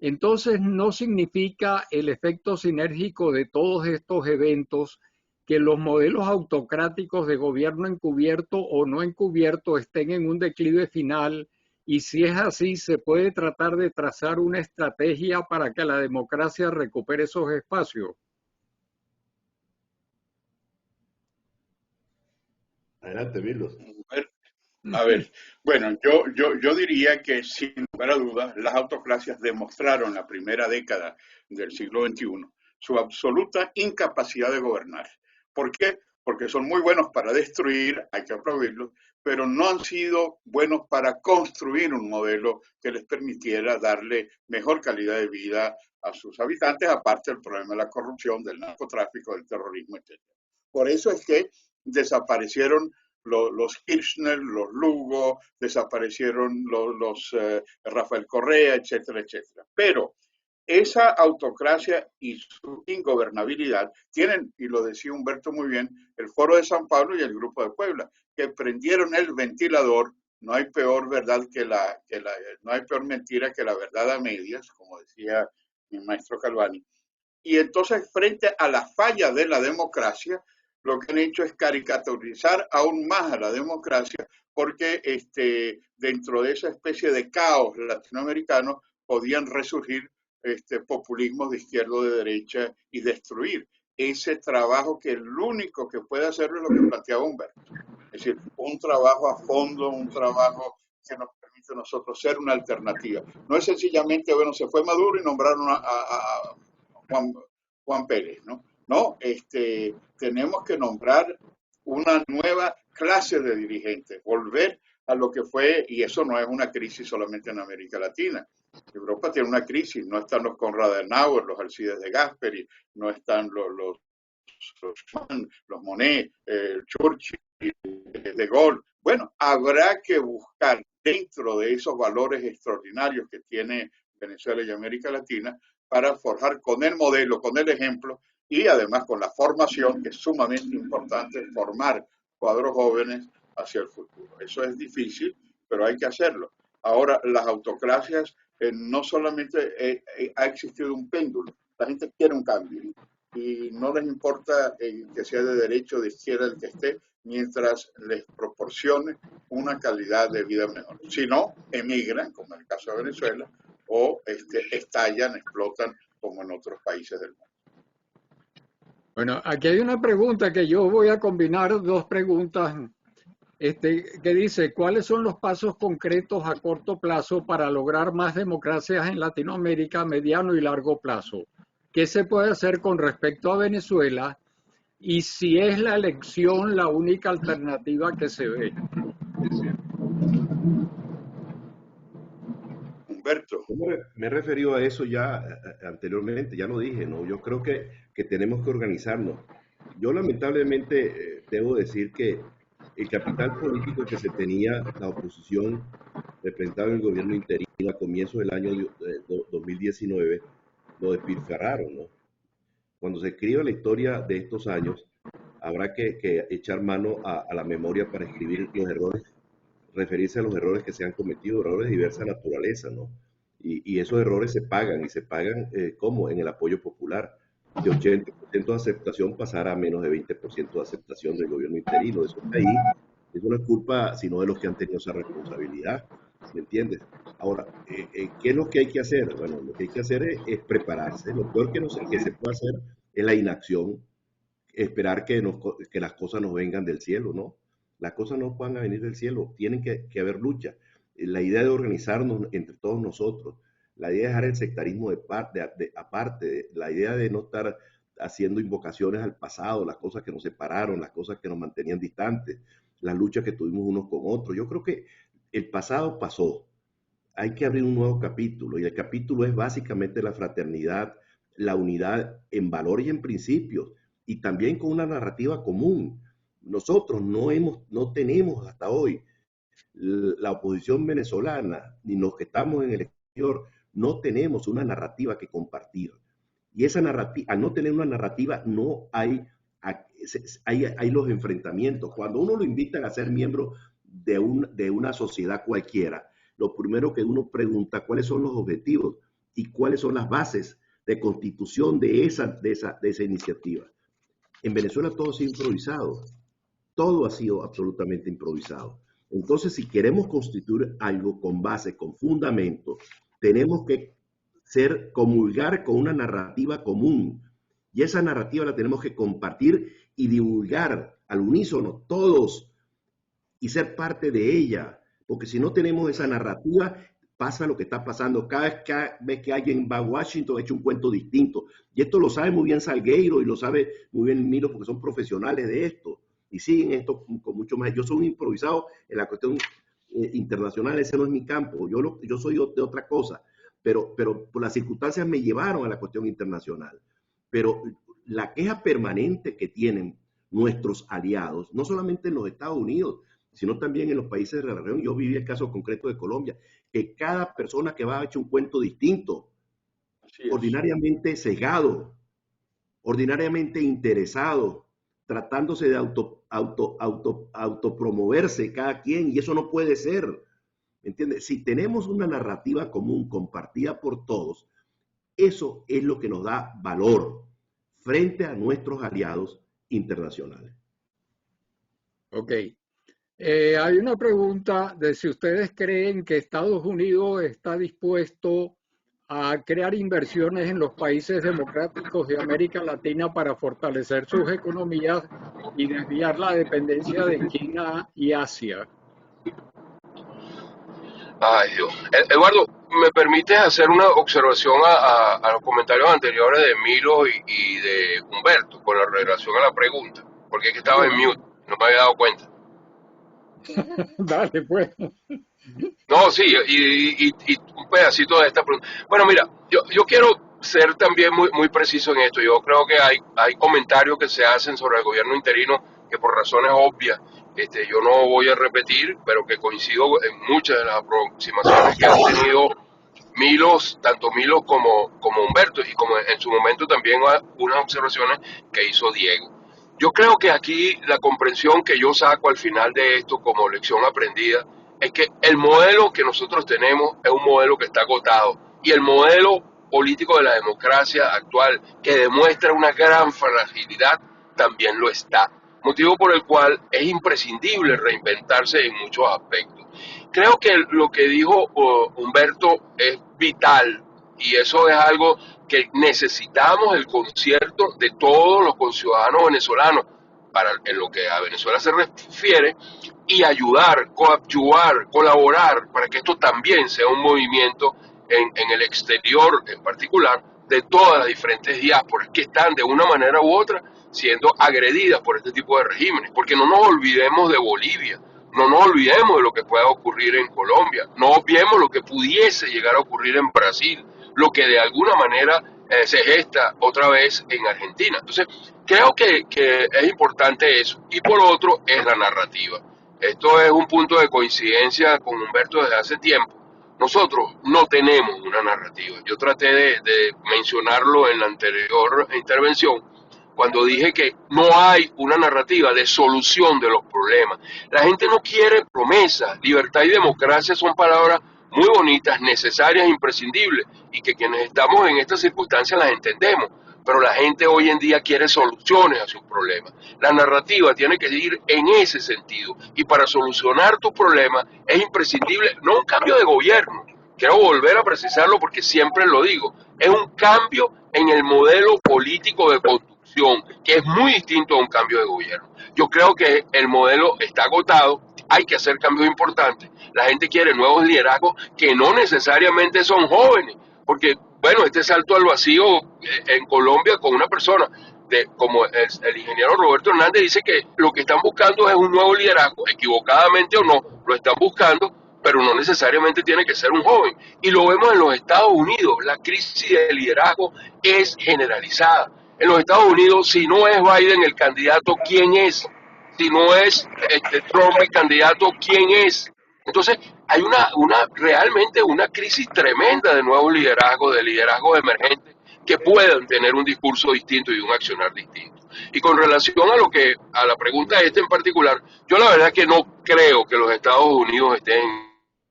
Entonces, no significa el efecto sinérgico de todos estos eventos que los modelos autocráticos de gobierno encubierto o no encubierto estén en un declive final. Y si es así, se puede tratar de trazar una estrategia para que la democracia recupere esos espacios. Adelante, Virlos. A ver, bueno, yo diría que sin lugar a dudas, las autocracias demostraron en la primera década del siglo XXI su absoluta incapacidad de gobernar. ¿Por qué? Porque son muy buenos para destruir, hay que aplaudirlos, pero no han sido buenos para construir un modelo que les permitiera darle mejor calidad de vida a sus habitantes, aparte del problema de la corrupción, del narcotráfico, del terrorismo, etc. Por eso es que desaparecieron los Kirchner, los Lugo, desaparecieron los Rafael Correa, etcétera, etcétera. Pero esa autocracia y su ingobernabilidad tienen, y lo decía Humberto muy bien, el Foro de San Pablo y el Grupo de Puebla, que prendieron el ventilador. No hay peor verdad no hay peor mentira que la verdad a medias, como decía mi maestro Calvani. Y entonces, frente a la falla de la democracia, lo que han hecho es caricaturizar aún más a la democracia, porque dentro de esa especie de caos latinoamericano podían resurgir populismos de izquierda o de derecha y destruir ese trabajo que el único que puede hacerlo es lo que planteaba Humberto. Es decir, un trabajo a fondo, un trabajo que nos permite a nosotros ser una alternativa. No es sencillamente, bueno, se fue Maduro y nombraron a Juan Pérez, ¿no? No, tenemos que nombrar una nueva clase de dirigentes, volver a lo que fue, y eso no es una crisis solamente en América Latina. Europa tiene una crisis, no están los Konrad Adenauer, los Alcides de Gasperi, no están los Monnet, Churchill, De Gaulle. Bueno, habrá que buscar dentro de esos valores extraordinarios que tiene Venezuela y América Latina para forjar con el modelo, con el ejemplo y además con la formación, que es sumamente importante, formar cuadros jóvenes hacia el futuro. Eso es difícil, pero hay que hacerlo. Ahora, las autocracias, no solamente ha existido un péndulo, la gente quiere un cambio y no les importa que sea de derecha o de izquierda el que esté, mientras les proporcione una calidad de vida mejor. Si no, emigran, como en el caso de Venezuela, o estallan, explotan, como en otros países del mundo. Bueno, aquí hay una pregunta que yo voy a combinar dos preguntas, que dice, ¿cuáles son los pasos concretos a corto plazo para lograr más democracias en Latinoamérica a mediano y largo plazo? ¿Qué se puede hacer con respecto a Venezuela? Y si es la elección la única alternativa que se ve. Humberto. Me he referido a eso ya anteriormente, ya lo dije, ¿no? Yo creo que tenemos que organizarnos. Yo lamentablemente debo decir que el capital político que se tenía la oposición representada en el gobierno interino a comienzos del año 2019 lo despilfarraron, ¿no? Cuando se escriba la historia de estos años, habrá que echar mano a la memoria para escribir los errores, referirse a los errores que se han cometido, errores de diversa naturaleza, ¿no? Y esos errores se pagan, y se pagan ¿cómo? En el apoyo popular. De 80% de aceptación pasar a menos de 20% de aceptación del gobierno interino. Eso está ahí. Eso no es culpa sino de los que han tenido esa responsabilidad. ¿Me entiendes? Ahora, ¿qué es lo que hay que hacer? Bueno, lo que hay que hacer es prepararse. Lo peor que se puede hacer es la inacción, esperar que las cosas nos vengan del cielo, ¿no? Las cosas no van a venir del cielo, tienen que haber lucha. La idea de organizarnos entre todos nosotros, la idea de dejar el sectarismo aparte, la idea de no estar haciendo invocaciones al pasado, las cosas que nos separaron, las cosas que nos mantenían distantes, las luchas que tuvimos unos con otros. Yo creo que el pasado pasó. Hay que abrir un nuevo capítulo, y el capítulo es básicamente la fraternidad, la unidad en valor y en principios, y también con una narrativa común. Nosotros no tenemos hasta hoy, la oposición venezolana, ni los que estamos en el exterior, no tenemos una narrativa que compartir. Y esa narrativa, al no tener una narrativa, no hay los enfrentamientos. Cuando uno lo invitan a ser miembro de una sociedad cualquiera, lo primero que uno pregunta, ¿cuáles son los objetivos y cuáles son las bases de constitución de esa iniciativa? En Venezuela todo ha sido improvisado. Todo ha sido absolutamente improvisado. Entonces, si queremos constituir algo con base, con fundamento, tenemos que comulgar con una narrativa común. Y esa narrativa la tenemos que compartir y divulgar al unísono todos y ser parte de ella. Porque si no tenemos esa narrativa, pasa lo que está pasando. Cada vez que alguien va a Washington, ha hecho un cuento distinto. Y esto lo sabe muy bien Salgueiro y lo sabe muy bien Milo, porque son profesionales de esto. Y siguen esto con mucho más. Yo soy un improvisado en la cuestión internacional, ese no es mi campo. Yo soy de otra cosa. Pero por las circunstancias me llevaron a la cuestión internacional. Pero la queja permanente que tienen nuestros aliados, no solamente en los Estados Unidos, sino también en los países de la región. Yo viví el caso concreto de Colombia, que cada persona que va ha hecho un cuento distinto, ordinariamente sesgado, ordinariamente interesado, tratándose de autopromoverse cada quien, y eso no puede ser. ¿Me entiendes? Si tenemos una narrativa común compartida por todos, eso es lo que nos da valor frente a nuestros aliados internacionales. Ok. Hay una pregunta de si ustedes creen que Estados Unidos está dispuesto a crear inversiones en los países democráticos de América Latina para fortalecer sus economías y desviar la dependencia de China y Asia. Ay, Dios. Eduardo, ¿me permites hacer una observación a los comentarios anteriores de Milo y de Humberto con la relación a la pregunta? Porque es que estaba en mute, no me había dado cuenta. Dale, pues. No, sí, y un pedacito de esta pregunta. Bueno, mira, yo quiero ser también muy preciso en esto. Yo creo que hay comentarios que se hacen sobre el gobierno interino que por razones obvias yo no voy a repetir, pero que coincido en muchas de las aproximaciones que han tenido tanto Milos como Humberto, y como en su momento también unas observaciones que hizo Diego. Yo creo que aquí la comprensión que yo saco al final de esto como lección aprendida es que el modelo que nosotros tenemos es un modelo que está agotado, y el modelo político de la democracia actual, que demuestra una gran fragilidad, también lo está. Motivo por el cual es imprescindible reinventarse en muchos aspectos. Creo que lo que dijo Humberto es vital, y eso es algo que necesitamos el concierto de todos los conciudadanos venezolanos en lo que a Venezuela se refiere, y ayudar, coadyuvar, colaborar para que esto también sea un movimiento en el exterior, en particular, de todas las diferentes diásporas que están de una manera u otra siendo agredidas por este tipo de regímenes. Porque no nos olvidemos de Bolivia, no nos olvidemos de lo que pueda ocurrir en Colombia, no olvidemos lo que pudiese llegar a ocurrir en Brasil, lo que de alguna manera se gesta otra vez en Argentina. Entonces, creo que es importante eso. Y por otro, es la narrativa. Esto es un punto de coincidencia con Humberto desde hace tiempo. Nosotros no tenemos una narrativa. Yo traté de mencionarlo en la anterior intervención, cuando dije que no hay una narrativa de solución de los problemas. La gente no quiere promesas. Libertad y democracia son palabras muy bonitas, necesarias, imprescindibles, y que quienes estamos en estas circunstancias las entendemos, pero la gente hoy en día quiere soluciones a sus problemas. La narrativa tiene que ir en ese sentido, y para solucionar tus problemas es imprescindible no un cambio de gobierno, quiero volver a precisarlo porque siempre lo digo, es un cambio en el modelo político de conducción, que es muy distinto a un cambio de gobierno. Yo creo que el modelo está agotado, hay que hacer cambios importantes. La gente quiere nuevos liderazgos que no necesariamente son jóvenes, porque, bueno, este salto al vacío en Colombia con una persona como el ingeniero Roberto Hernández dice que lo que están buscando es un nuevo liderazgo, equivocadamente o no, lo están buscando, pero no necesariamente tiene que ser un joven. Y lo vemos en los Estados Unidos, la crisis de liderazgo es generalizada. En los Estados Unidos, si no es Biden el candidato, ¿quién es? Si no es Trump el candidato, ¿quién es? Entonces, hay realmente una crisis tremenda de nuevos liderazgos, de liderazgos emergentes que puedan tener un discurso distinto y un accionar distinto. Y con relación a la pregunta en particular, yo la verdad es que no creo que los Estados Unidos estén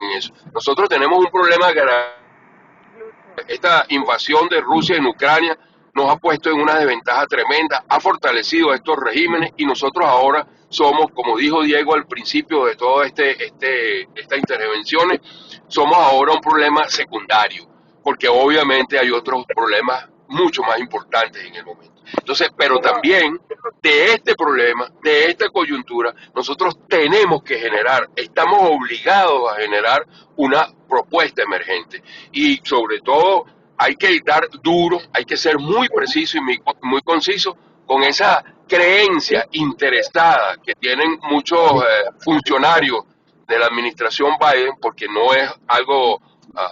en eso. Nosotros tenemos un problema grave. Esta invasión de Rusia en Ucrania nos ha puesto en una desventaja tremenda, ha fortalecido a estos regímenes, y nosotros ahora somos, como dijo Diego al principio de todas estas intervenciones, somos ahora un problema secundario, porque obviamente hay otros problemas mucho más importantes en el momento. Entonces, pero también de este problema, de esta coyuntura, nosotros tenemos que estamos obligados a generar una propuesta emergente, y sobre todo hay que dar duro, hay que ser muy preciso y muy conciso con esa creencia interesada que tienen muchos funcionarios de la administración Biden, porque no es algo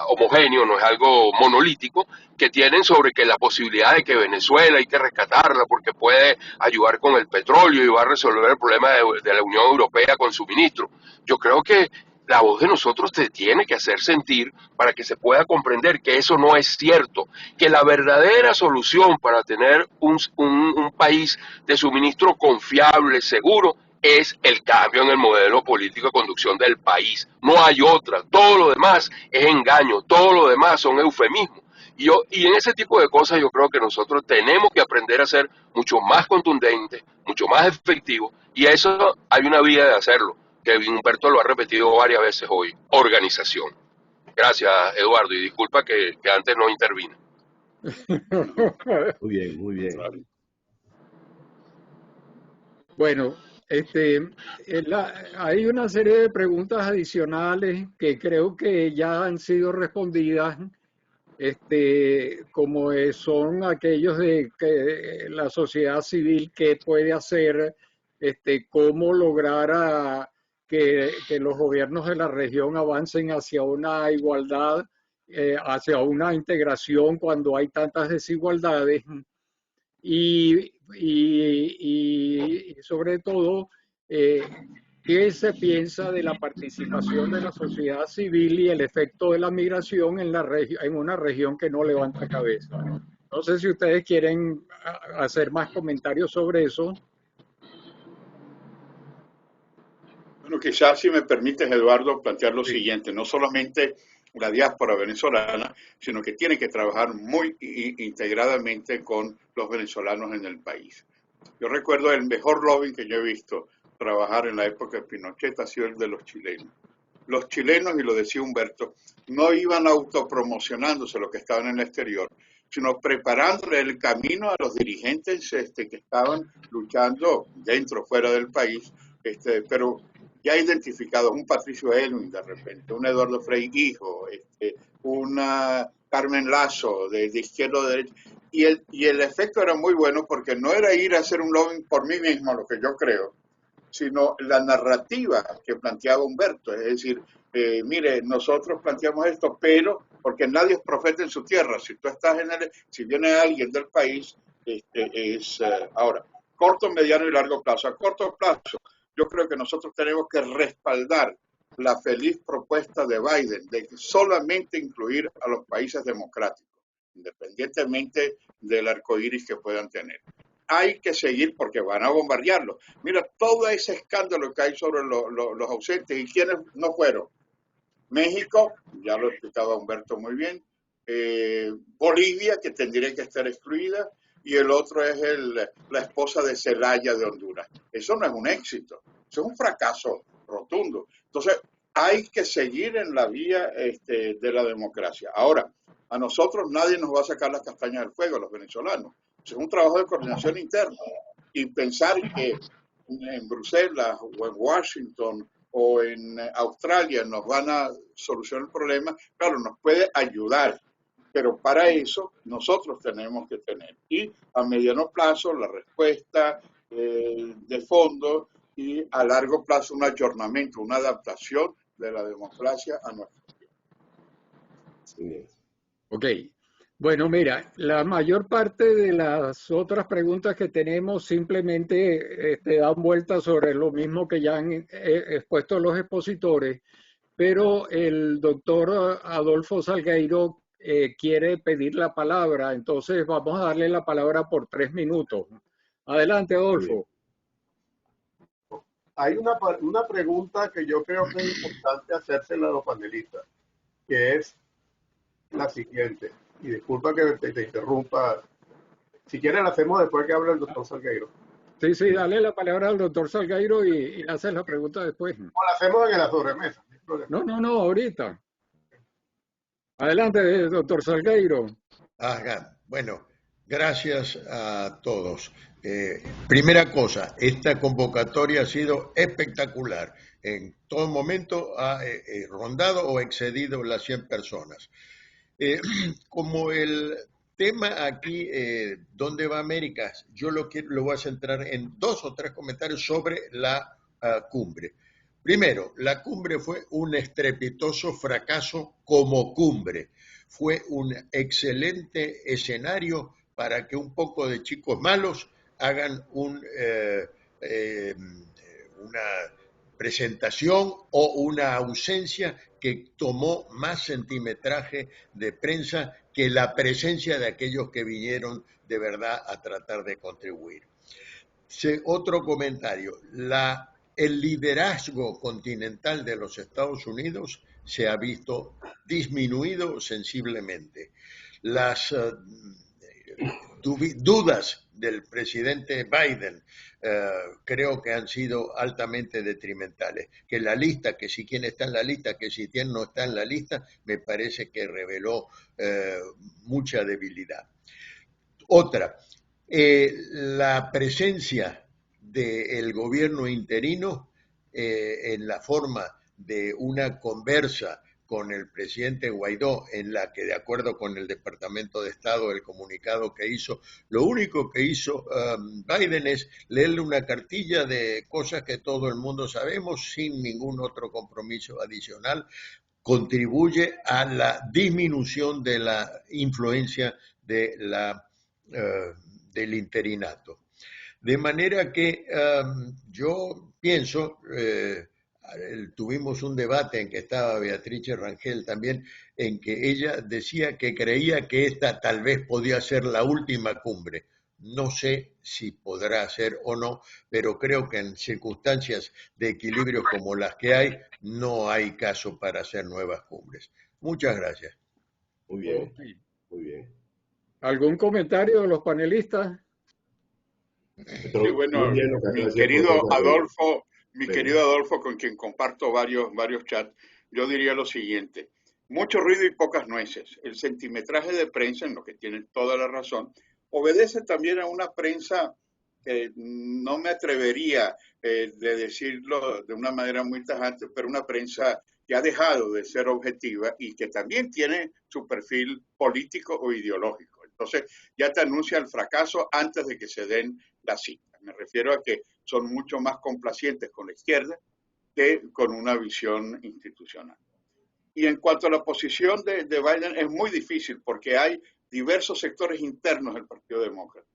homogéneo, no es algo monolítico, que tienen sobre que la posibilidad de que Venezuela hay que rescatarla porque puede ayudar con el petróleo y va a resolver el problema de la Unión Europea con suministro. Yo creo que la voz de nosotros te tiene que hacer sentir para que se pueda comprender que eso no es cierto, que la verdadera solución para tener un país de suministro confiable, seguro, es el cambio en el modelo político de conducción del país. No hay otra. Todo lo demás es engaño, todo lo demás son eufemismos. Y en ese tipo de cosas yo creo que nosotros tenemos que aprender a ser mucho más contundentes, mucho más efectivos, y eso hay una vía de hacerlo, que Humberto lo ha repetido varias veces hoy: organización. Gracias, Eduardo, y disculpa que antes no intervine. Muy bien, muy bien. Bueno, hay una serie de preguntas adicionales que creo que ya han sido respondidas, como son aquellos de que la sociedad civil qué puede hacer, cómo lograr que los gobiernos de la región avancen hacia una igualdad, hacia una integración cuando hay tantas desigualdades. Y sobre todo, ¿qué se piensa de la participación de la sociedad civil y el efecto de la migración en en una región que no levanta cabeza? No sé si ustedes quieren hacer más comentarios sobre eso. Bueno, quizás si me permites, Eduardo, plantear lo siguiente: no solamente la diáspora venezolana, sino que tiene que trabajar muy integradamente con los venezolanos en el país. Yo recuerdo el mejor lobbying que yo he visto trabajar en la época de Pinochet ha sido el de los chilenos. Los chilenos, y lo decía Humberto, no iban autopromocionándose los que estaban en el exterior, sino preparándole el camino a los dirigentes que estaban luchando dentro o fuera del país, pero ya identificados: un Patricio Elwin de repente, un Eduardo Frei hijo, una Carmen Lazo de izquierda o de derecha, y el efecto era muy bueno porque no era ir a hacer un lobbying por mí mismo, lo que yo creo, sino la narrativa que planteaba Humberto, es decir, mire, nosotros planteamos esto, pero porque nadie es profeta en su tierra. Si tú estás si viene alguien del país, ahora, corto, mediano y largo plazo. A corto plazo, yo creo que nosotros tenemos que respaldar la feliz propuesta de Biden de solamente incluir a los países democráticos, independientemente del arco iris que puedan tener. Hay que seguir porque van a bombardearlo. Mira todo ese escándalo que hay sobre los ausentes y quienes no fueron. México, ya lo explicaba Humberto muy bien, Bolivia, que tendría que estar excluida, y el otro es la esposa de Zelaya de Honduras. Eso no es un éxito, eso es un fracaso rotundo. Entonces, hay que seguir en la vía de la democracia. Ahora, a nosotros nadie nos va a sacar las castañas del fuego, los venezolanos. Es un trabajo de coordinación interna. Y pensar que en Bruselas o en Washington o en Australia nos van a solucionar el problema, claro, nos puede ayudar, pero para eso nosotros tenemos que tener, y a mediano plazo, la respuesta de fondo, y a largo plazo un ayornamiento, una adaptación de la democracia a nuestro tiempo. Sí. Ok. Bueno, mira, la mayor parte de las otras preguntas que tenemos simplemente dan vuelta sobre lo mismo que ya han expuesto los expositores, pero el doctor Adolfo Salgueiro quiere pedir la palabra, entonces vamos a darle la palabra por 3 minutos. Adelante, Adolfo. Hay una pregunta que yo creo que es importante hacérsela a los panelistas, que es la siguiente. Y disculpa que te interrumpa. Si quieres, la hacemos después que hable el doctor Salgueiro. Sí, dale la palabra al doctor Salgueiro y le haces la pregunta después. O la hacemos en la sobremesa. No, ahorita. Adelante, doctor Salgueiro. Bueno, gracias a todos. Primera cosa, esta convocatoria ha sido espectacular. En todo momento ha rondado o excedido las 100 personas. Como el tema aquí, ¿dónde va América? Yo lo voy a centrar en 2 o 3 comentarios sobre la cumbre. Primero, la cumbre fue un estrepitoso fracaso como cumbre. Fue un excelente escenario para que un poco de chicos malos hagan una presentación o una ausencia que tomó más centimetraje de prensa que la presencia de aquellos que vinieron de verdad a tratar de contribuir. Otro comentario, el liderazgo continental de los Estados Unidos se ha visto disminuido sensiblemente. Las dudas del presidente Biden creo que han sido altamente detrimentales. Que la lista, que si quién está en la lista, que si quién no está en la lista, me parece que reveló mucha debilidad. Otra, la presencia del gobierno interino en la forma de una conversa con el presidente Guaidó, en la que, de acuerdo con el Departamento de Estado, el comunicado que hizo, lo único que hizo Biden es leerle una cartilla de cosas que todo el mundo sabemos, sin ningún otro compromiso adicional, contribuye a la disminución de la influencia de del interinato. De manera que yo pienso, tuvimos un debate en que estaba Beatriz Rangel también, en que ella decía que creía que esta tal vez podía ser la última cumbre. No sé si podrá ser o no, pero creo que en circunstancias de equilibrio como las que hay, no hay caso para hacer nuevas cumbres. Muchas gracias. Muy bien, muy bien. ¿Algún comentario de los panelistas? Sí, bueno, mi querido Adolfo, con quien comparto varios chats, yo diría lo siguiente: mucho ruido y pocas nueces. El centimetraje de prensa, en lo que tienen toda la razón, obedece también a una prensa que no me atrevería de decirlo de una manera muy tajante, pero una prensa que ha dejado de ser objetiva y que también tiene su perfil político o ideológico. Entonces ya te anuncia el fracaso antes de que se den las citas. Me refiero a que son mucho más complacientes con la izquierda que con una visión institucional. Y en cuanto a la posición de Biden, es muy difícil porque hay diversos sectores internos del Partido Demócrata.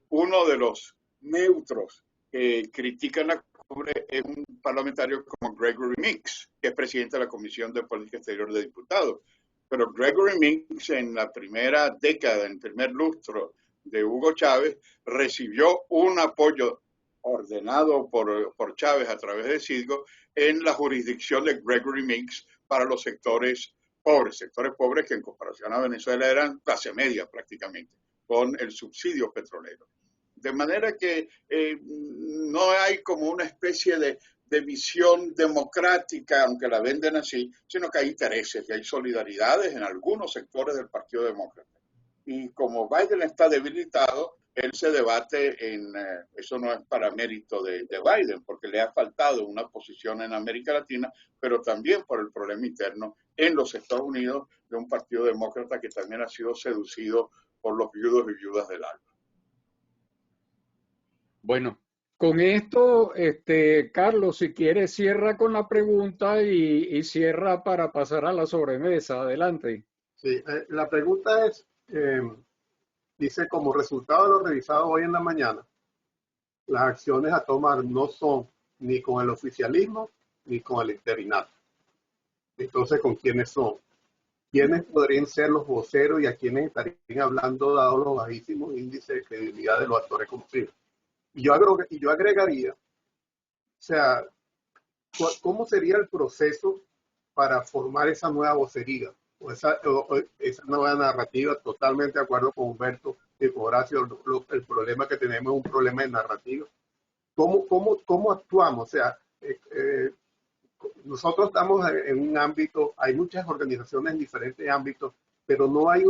Uno de los neutros que critican la cumbre es un parlamentario como Gregory Meeks, que es presidente de la Comisión de Política Exterior de Diputados. Pero Gregory Meeks, en la primera década, en el primer lustro de Hugo Chávez, recibió un apoyo ordenado por Chávez a través de Citgo en la jurisdicción de Gregory Meeks para los sectores pobres que en comparación a Venezuela eran clase media prácticamente, con el subsidio petrolero. De manera que no hay como una especie de visión democrática, aunque la venden así, sino que hay intereses y hay solidaridades en algunos sectores del Partido Demócrata. Y como Biden está debilitado, él se debate eso no es para mérito de Biden, porque le ha faltado una posición en América Latina, pero también por el problema interno en los Estados Unidos de un Partido Demócrata que también ha sido seducido por los viudos y viudas del alma. Bueno, con esto, Carlos, si quieres, cierra con la pregunta y cierra para pasar a la sobremesa. Adelante. Sí, la pregunta es, dice, como resultado de lo revisado hoy en la mañana, las acciones a tomar no son ni con el oficialismo ni con el interinato. Entonces, ¿con quiénes son? ¿Quiénes podrían ser los voceros y a quiénes estarían hablando dado los bajísimos índices de credibilidad de los actores combustibles? Y yo agregaría, o sea, ¿cómo sería el proceso para formar esa nueva vocería? O esa nueva narrativa, totalmente de acuerdo con Humberto y con Horacio, el problema que tenemos es un problema de narrativa. ¿Cómo actuamos? O sea, nosotros estamos en un ámbito, hay muchas organizaciones en diferentes ámbitos, pero no hay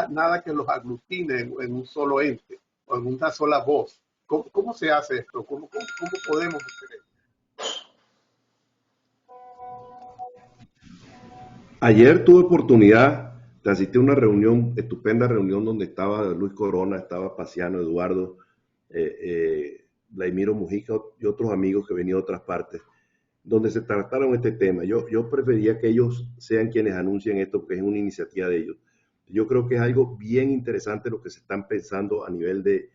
nada que los aglutine en un solo ente o en una sola voz. ¿Cómo se hace esto? ¿Cómo podemos hacer esto? Ayer tuve oportunidad de asistir a una reunión, estupenda reunión, donde estaba Luis Corona, estaba Paciano, Eduardo, Vladimiro Mujica y otros amigos que venían de otras partes. donde se trataron este tema. Yo preferiría que ellos sean quienes anuncien esto, porque es una iniciativa de ellos. Yo creo que es algo bien interesante lo que se están pensando a nivel de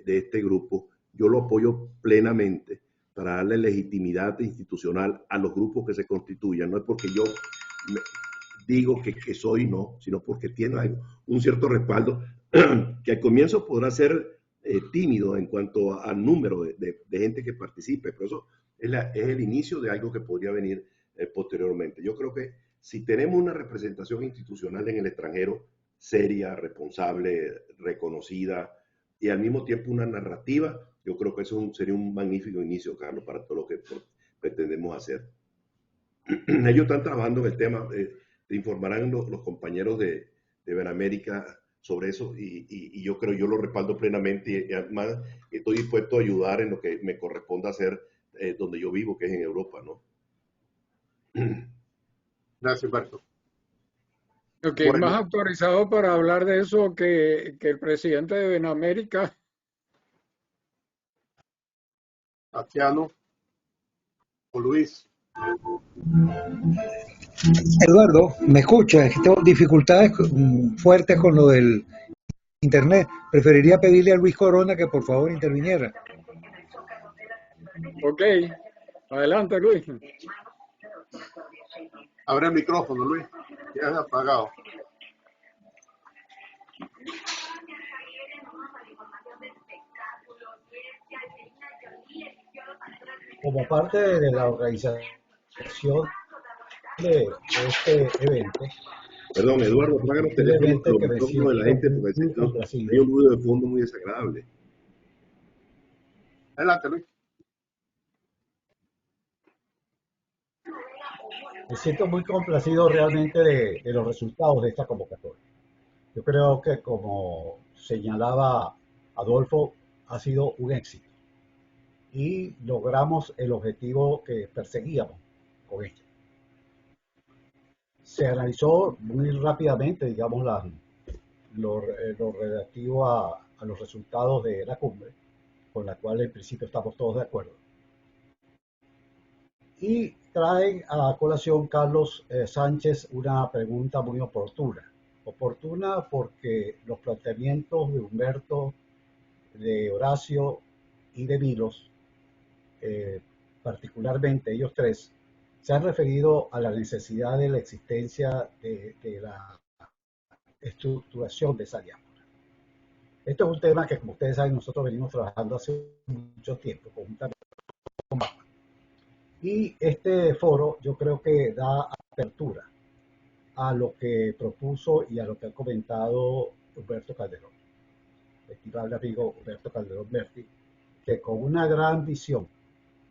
este grupo. Yo lo apoyo plenamente para darle legitimidad institucional a los grupos que se constituyan. No es porque yo digo que soy, no, sino porque tiene un cierto respaldo que al comienzo podrá ser tímido en cuanto al número de gente que participe, pero eso es el inicio de algo que podría venir posteriormente. Yo creo que si tenemos una representación institucional en el extranjero seria, responsable, reconocida y al mismo tiempo una narrativa, yo creo que eso sería un magnífico inicio, Carlos, para todo lo que pretendemos hacer. Ellos están trabajando en el tema, te informarán los compañeros de Benamérica sobre eso y yo creo, yo lo respaldo plenamente y además estoy dispuesto a ayudar en lo que me corresponda hacer donde yo vivo, que es en Europa, ¿no? Gracias, Humberto. Lo que es más autorizado para hablar de eso que el presidente de Benamérica. Tatiano o Luis. Eduardo, ¿me escuchas? Es que tengo dificultades fuertes con lo del internet. Preferiría pedirle a Luis Corona que por favor interviniera. Ok, adelante Luis. Abre el micrófono, Luis. Ya es apagado. Como parte de la organización de este evento. Perdón, Eduardo, apaga los teléfonos de la gente porque hay un ruido de fondo muy desagradable. Adelante, Luis. Me siento muy complacido realmente de los resultados de esta convocatoria. Yo creo que, como señalaba Adolfo, ha sido un éxito y logramos el objetivo que perseguíamos con esto. Se analizó muy rápidamente, digamos, lo relativo a los resultados de la cumbre, con la cual en principio estamos todos de acuerdo. Y traen a colación Carlos Sánchez una pregunta muy oportuna. Oportuna porque los planteamientos de Humberto, de Horacio y de Milos, particularmente ellos tres, se han referido a la necesidad de la existencia de la estructuración de esa diáspora. Esto es un tema que, como ustedes saben, nosotros venimos trabajando hace mucho tiempo conjuntamente con BAPA. Y este foro yo creo que da apertura a lo que propuso y a lo que ha comentado Humberto Calderón, el estimable amigo Humberto Calderón Berti, que con una gran visión,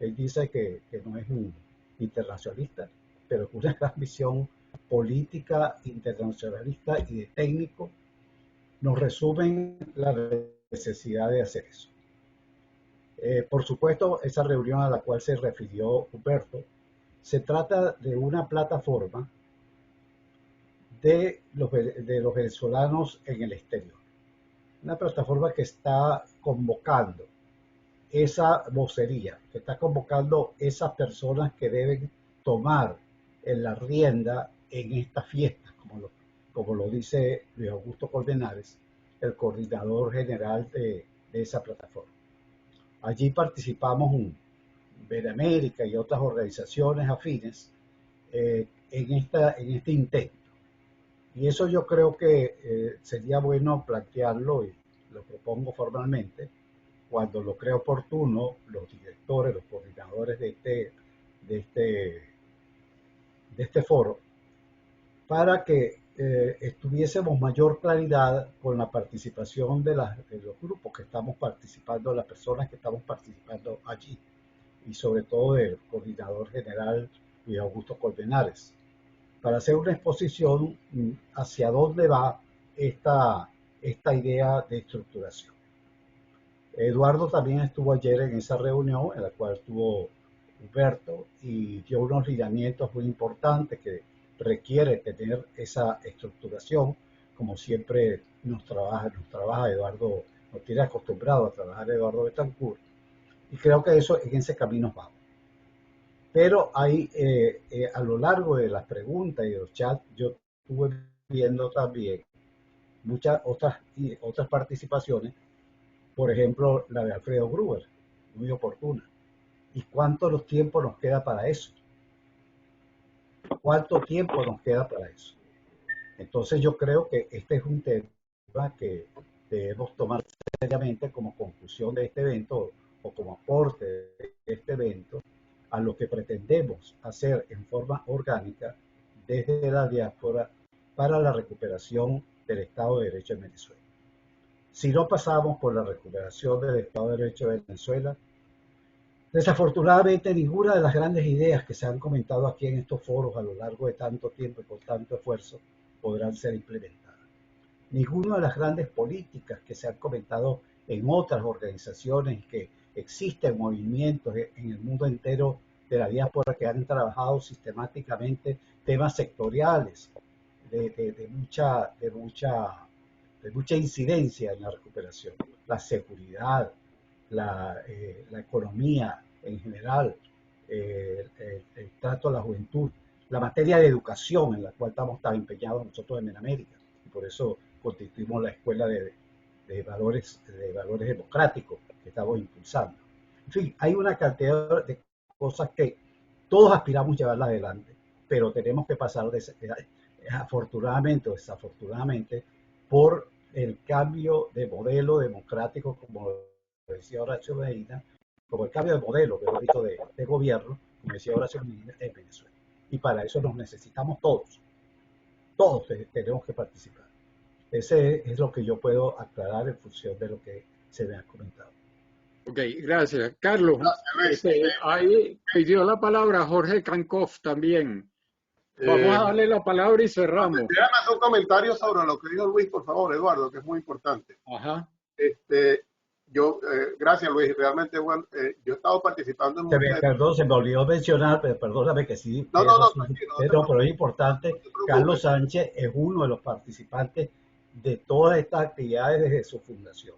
él dice que no es un internacionalista, pero con una gran visión política, internacionalista y de técnico, nos resumen la necesidad de hacer eso. Por supuesto, esa reunión a la cual se refirió Humberto, se trata de una plataforma de los venezolanos en el exterior. Una plataforma que está convocando esa vocería, que está convocando esas personas que deben tomar en la rienda en esta fiesta, como lo dice Luis Augusto Colmenares, el coordinador general de esa plataforma. Allí participamos Benamérica y otras organizaciones afines en este intento. Y eso yo creo que sería bueno plantearlo, y lo propongo formalmente, cuando lo creo oportuno, los directores, los coordinadores de este foro, para que tuviésemos mayor claridad con la participación de los grupos que estamos participando, las personas que estamos participando allí, y sobre todo del coordinador general Luis Augusto Colmenares, para hacer una exposición hacia dónde va esta idea de estructuración. Eduardo también estuvo ayer en esa reunión en la cual estuvo Humberto y dio unos lineamientos muy importantes que requiere tener esa estructuración, como siempre nos trabaja Eduardo, nos tiene acostumbrado a trabajar Eduardo Betancourt, y creo que en ese camino vamos. Pero hay, a lo largo de las preguntas y de los chats, yo estuve viendo también muchas otras participaciones, por ejemplo, la de Alfredo Gruber, muy oportuna. ¿Y cuánto tiempo nos queda para eso? ¿Cuánto tiempo nos queda para eso? Entonces yo creo que este es un tema que debemos tomar seriamente como conclusión de este evento o como aporte de este evento a lo que pretendemos hacer en forma orgánica desde la diáspora para la recuperación del Estado de Derecho en Venezuela. Si no pasamos por la recuperación del Estado de Derecho de Venezuela, desafortunadamente ninguna de las grandes ideas que se han comentado aquí en estos foros a lo largo de tanto tiempo y con tanto esfuerzo podrán ser implementadas. Ninguna de las grandes políticas que se han comentado en otras organizaciones, que existen movimientos en el mundo entero de la diáspora que han trabajado sistemáticamente temas sectoriales de mucha incidencia en la recuperación, la seguridad, la economía en general, el trato a la juventud, la materia de educación en la cual estamos tan empeñados nosotros en América, y por eso constituimos la escuela de valores democráticos que estamos impulsando. En fin, hay una cantidad de cosas que todos aspiramos a llevarlas adelante, pero tenemos que pasar afortunadamente o desafortunadamente por el cambio de modelo democrático, como decía Horacio Medina, como el cambio de modelo, mejor dicho, de gobierno, como decía Horacio Medina, en Venezuela. Y para eso nos necesitamos todos. Todos tenemos que participar. Ese es lo que yo puedo aclarar en función de lo que se me ha comentado. Ok, gracias. Carlos, ahí pidió la palabra Jorge Cancoff también. Vamos a darle la palabra y cerramos. Déjame hacer un comentario sobre lo que dijo Luis, por favor, Eduardo, que es muy importante. Ajá. Gracias, Luis. Realmente, bueno, yo he estado participando en Perdón, se me olvidó mencionar, pero perdóname que sí. tranquilo, pero es importante. Carlos Sánchez es uno de los participantes de todas estas actividades desde su fundación,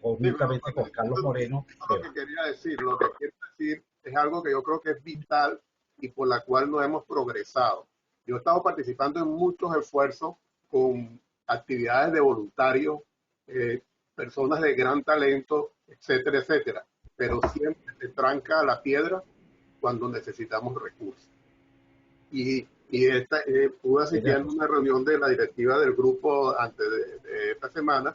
conjuntamente con Carlos Moreno. Lo que quería decir, lo que quiero decir es algo que yo creo que es vital y por la cual no hemos progresado. Yo he estado participando en muchos esfuerzos con actividades de voluntarios, personas de gran talento, etcétera, etcétera. Pero siempre se tranca la piedra cuando necesitamos recursos. Y pude asistir a una reunión de la directiva del grupo antes de esta semana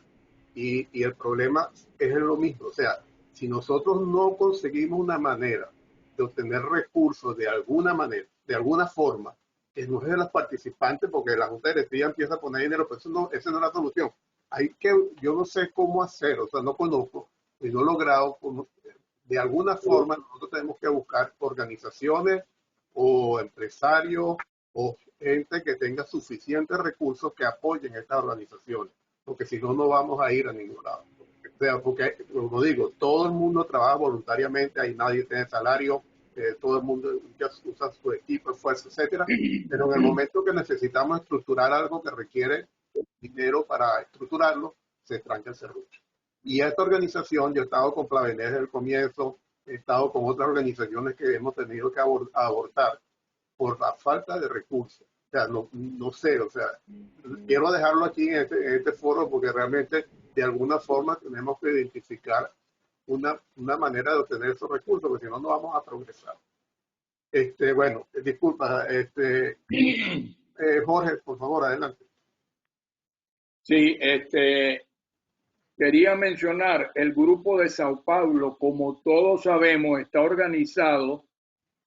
y el problema es lo mismo. O sea, si nosotros no conseguimos una manera de obtener recursos de alguna manera, de alguna forma, que no es de los participantes, porque la Junta Directiva empieza a poner dinero, pero esa no es la solución. Yo no sé cómo hacer, o sea, no conozco y no he logrado, de alguna forma nosotros tenemos que buscar organizaciones o empresarios o gente que tenga suficientes recursos que apoyen estas organizaciones, porque si no, no vamos a ir a ningún lado. O sea, porque, como digo, todo el mundo trabaja voluntariamente, ahí nadie tiene salario, todo el mundo usa su equipo, esfuerzo, etcétera, pero en el momento que necesitamos estructurar algo que requiere dinero para estructurarlo, se tranca el serrucho. Y esta organización, yo he estado con Plavenés desde el comienzo, he estado con otras organizaciones que hemos tenido que abortar por la falta de recursos. O sea, no sé, o sea, quiero dejarlo aquí en este foro porque realmente de alguna forma tenemos que identificar una manera de obtener esos recursos, porque si no, no vamos a progresar. Bueno, disculpa, Jorge, por favor, adelante. Sí, quería mencionar el grupo de Sao Paulo, como todos sabemos, está organizado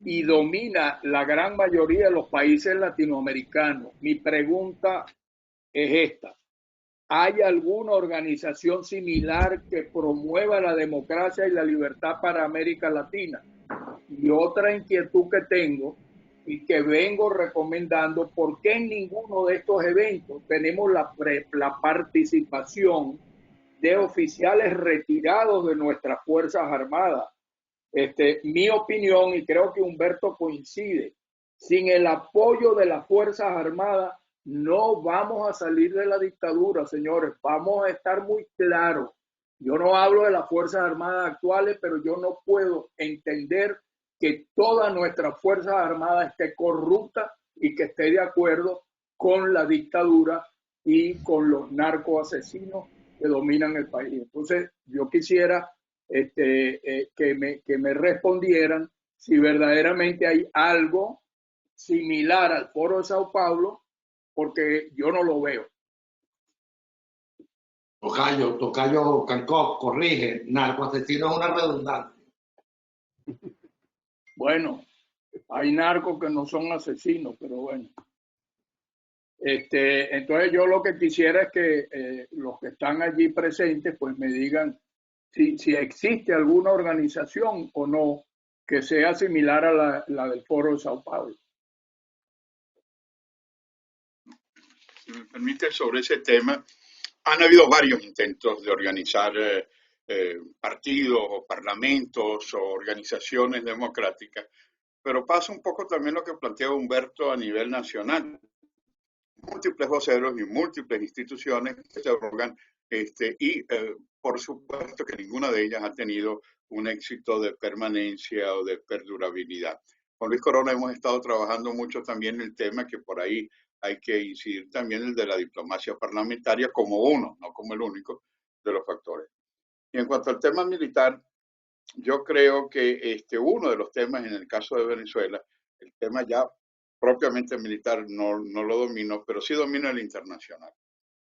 y domina la gran mayoría de los países latinoamericanos. Mi pregunta es esta: ¿hay alguna organización similar que promueva la democracia y la libertad para América Latina? Y otra inquietud que tengo y que vengo recomendando, ¿por qué en ninguno de estos eventos tenemos la participación de oficiales retirados de nuestras Fuerzas Armadas? Mi opinión, y creo que Humberto coincide, sin el apoyo de las Fuerzas Armadas no vamos a salir de la dictadura, señores. Vamos a estar muy claros. Yo no hablo de las Fuerzas Armadas actuales, pero yo no puedo entender que toda nuestra Fuerza Armada esté corrupta y que esté de acuerdo con la dictadura y con los narcoasesinos que dominan el país. Entonces, yo quisiera que me respondieran si verdaderamente hay algo similar al Foro de Sao Paulo, porque yo no lo veo. Tocayo Calcó, corrige, narcoasesino es una redundancia. Bueno, hay narcos que no son asesinos, pero bueno. Entonces yo lo que quisiera es que los que están allí presentes pues me digan si existe alguna organización o no que sea similar a la del Foro de Sao Paulo. Si me permite, sobre ese tema, han habido varios intentos de organizar partidos o parlamentos o organizaciones democráticas, pero pasa un poco también lo que plantea Humberto a nivel nacional. Múltiples voceros y múltiples instituciones que se abogan por supuesto que ninguna de ellas ha tenido un éxito de permanencia o de perdurabilidad. Con Luis Corona hemos estado trabajando mucho también el tema que por ahí hay que incidir también el de la diplomacia parlamentaria como uno, no como el único, de los factores. Y en cuanto al tema militar, yo creo que uno de los temas en el caso de Venezuela, el tema ya propiamente militar no lo domino, pero sí domino el internacional.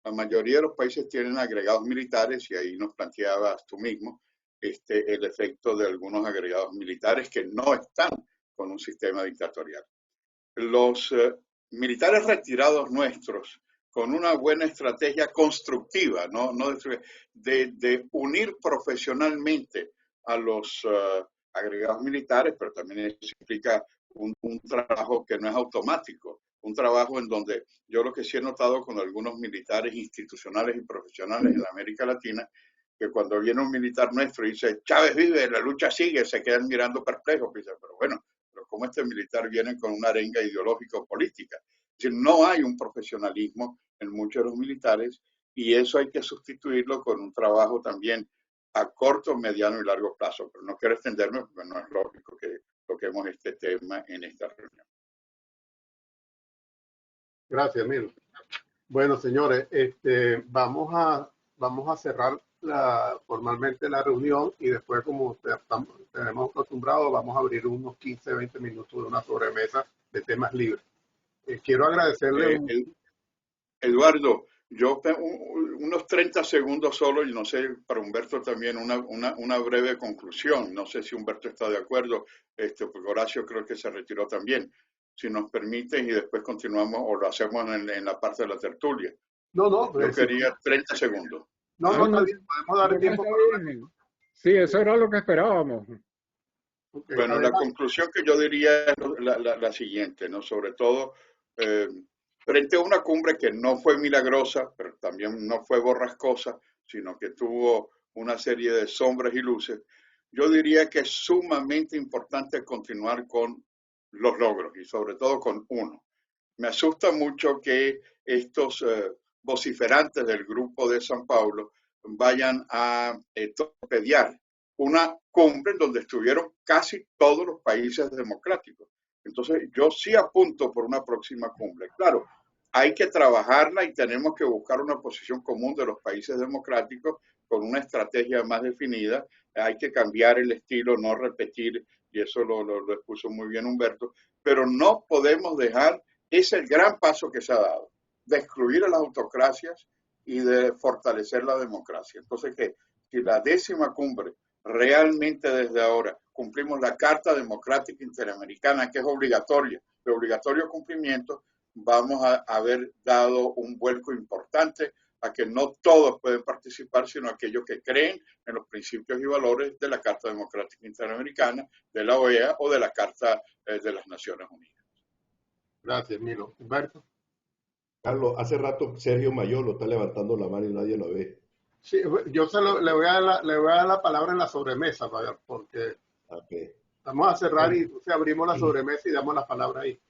La mayoría de los países tienen agregados militares y ahí nos planteabas tú mismo el efecto de algunos agregados militares que no están con un sistema dictatorial. Los militares retirados nuestros, con una buena estrategia constructiva, no de unir profesionalmente a los agregados militares, pero también eso implica un trabajo que no es automático, un trabajo en donde yo lo que sí he notado con algunos militares institucionales y profesionales en América Latina, que cuando viene un militar nuestro y dice, Chávez vive, la lucha sigue, se quedan mirando perplejos, dicen, pero bueno, pero ¿cómo este militar viene con una arenga ideológica o política? Es decir, no hay un profesionalismo en muchos de los militares y eso hay que sustituirlo con un trabajo también a corto, mediano y largo plazo. Pero no quiero extenderme porque no es lógico que toquemos este tema en esta reunión. Gracias, Milo. Bueno, señores, vamos a cerrar formalmente la reunión y después, como tenemos acostumbrado, vamos a abrir unos 15, 20 minutos de una sobremesa de temas libres. Quiero agradecerle. Eduardo, yo unos 30 segundos solo, y no sé, para Humberto también una breve conclusión. No sé si Humberto está de acuerdo, porque Horacio creo que se retiró también. Si nos permiten y después continuamos o lo hacemos en la parte de la tertulia. No. Yo quería 30 segundos. No, está bien, podemos dar tiempo. Sí, eso era lo que esperábamos. Okay, bueno, además, la conclusión que yo diría es la siguiente, ¿no? Sobre todo, frente a una cumbre que no fue milagrosa, pero también no fue borrascosa, sino que tuvo una serie de sombras y luces, yo diría que es sumamente importante continuar con los logros y sobre todo con uno. Me asusta mucho que estos vociferantes del grupo de San Paulo vayan a torpedear una cumbre en donde estuvieron casi todos los países democráticos. Entonces, yo sí apunto por una próxima cumbre. Claro, hay que trabajarla y tenemos que buscar una posición común de los países democráticos con una estrategia más definida. Hay que cambiar el estilo, no repetir, y eso lo expuso muy bien Humberto, pero no podemos dejar, es el gran paso que se ha dado, de excluir a las autocracias y de fortalecer la democracia. Entonces, que si la 10ª cumbre realmente desde ahora cumplimos la Carta Democrática Interamericana, que es obligatoria, de obligatorio cumplimiento, vamos a haber dado un vuelco importante a que no todos pueden participar, sino aquellos que creen en los principios y valores de la Carta Democrática Interamericana, de la OEA o de la Carta de las Naciones Unidas. Gracias, Milo. Humberto. Carlos, hace rato Sergio Mayolo está levantando la mano y nadie lo ve. Sí, yo le voy a dar la palabra en la sobremesa, porque vamos a cerrar y abrimos la sobremesa y damos la palabra ahí.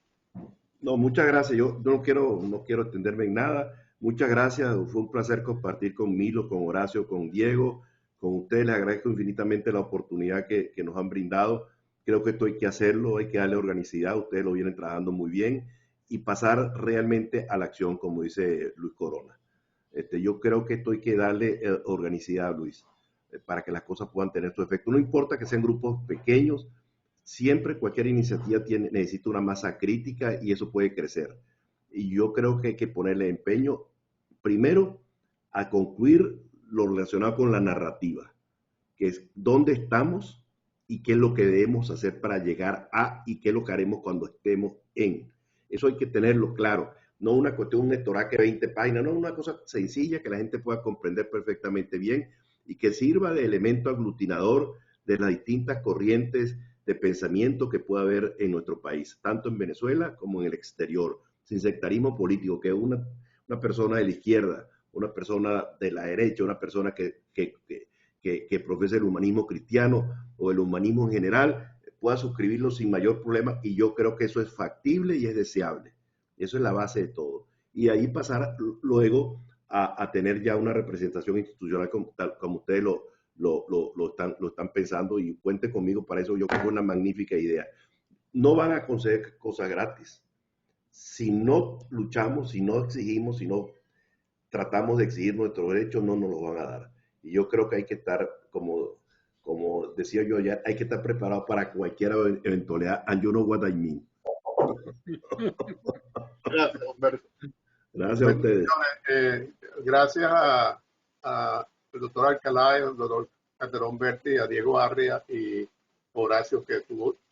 No, muchas gracias. Yo no quiero extenderme en nada. Muchas gracias. Fue un placer compartir con Milo, con Horacio, con Diego. Con ustedes les agradezco infinitamente la oportunidad que nos han brindado. Creo que esto hay que hacerlo, hay que darle organicidad, ustedes lo vienen trabajando muy bien y pasar realmente a la acción, como dice Luis Corona. Yo creo que esto hay que darle organicidad, Luis, para que las cosas puedan tener su efecto. No importa que sean grupos pequeños, siempre cualquier iniciativa necesita una masa crítica y eso puede crecer. Y yo creo que hay que ponerle empeño, primero, a concluir lo relacionado con la narrativa, que es dónde estamos y qué es lo que debemos hacer para llegar a y qué es lo que haremos cuando estemos en. Eso hay que tenerlo claro. No una cuestión, un estoraque de 20 páginas, no, una cosa sencilla que la gente pueda comprender perfectamente bien y que sirva de elemento aglutinador de las distintas corrientes de pensamiento que pueda haber en nuestro país, tanto en Venezuela como en el exterior, sin sectarismo político, que una persona de la izquierda, una persona de la derecha, una persona que profesa el humanismo cristiano o el humanismo en general, pueda suscribirlo sin mayor problema, y yo creo que eso es factible y es deseable. Eso es la base de todo. Y ahí pasar luego a tener ya una representación institucional como ustedes lo están pensando, y cuente conmigo para eso. Yo creo que es una magnífica idea. No van a conseguir cosas gratis. Si no luchamos, si no exigimos, si no tratamos de exigir nuestros derechos, no nos los van a dar. Y yo creo que hay que estar, como decía yo ayer, hay que estar preparado para cualquier eventualidad. And you know what I mean. Gracias, Humberto. Gracias a ustedes. Gracias al doctor Alcalá, al doctor Calderón Berti, a Diego Arria y Horacio, que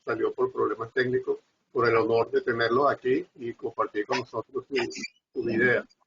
salió por problemas técnicos, por el honor de tenerlos aquí y compartir con nosotros sus ideas.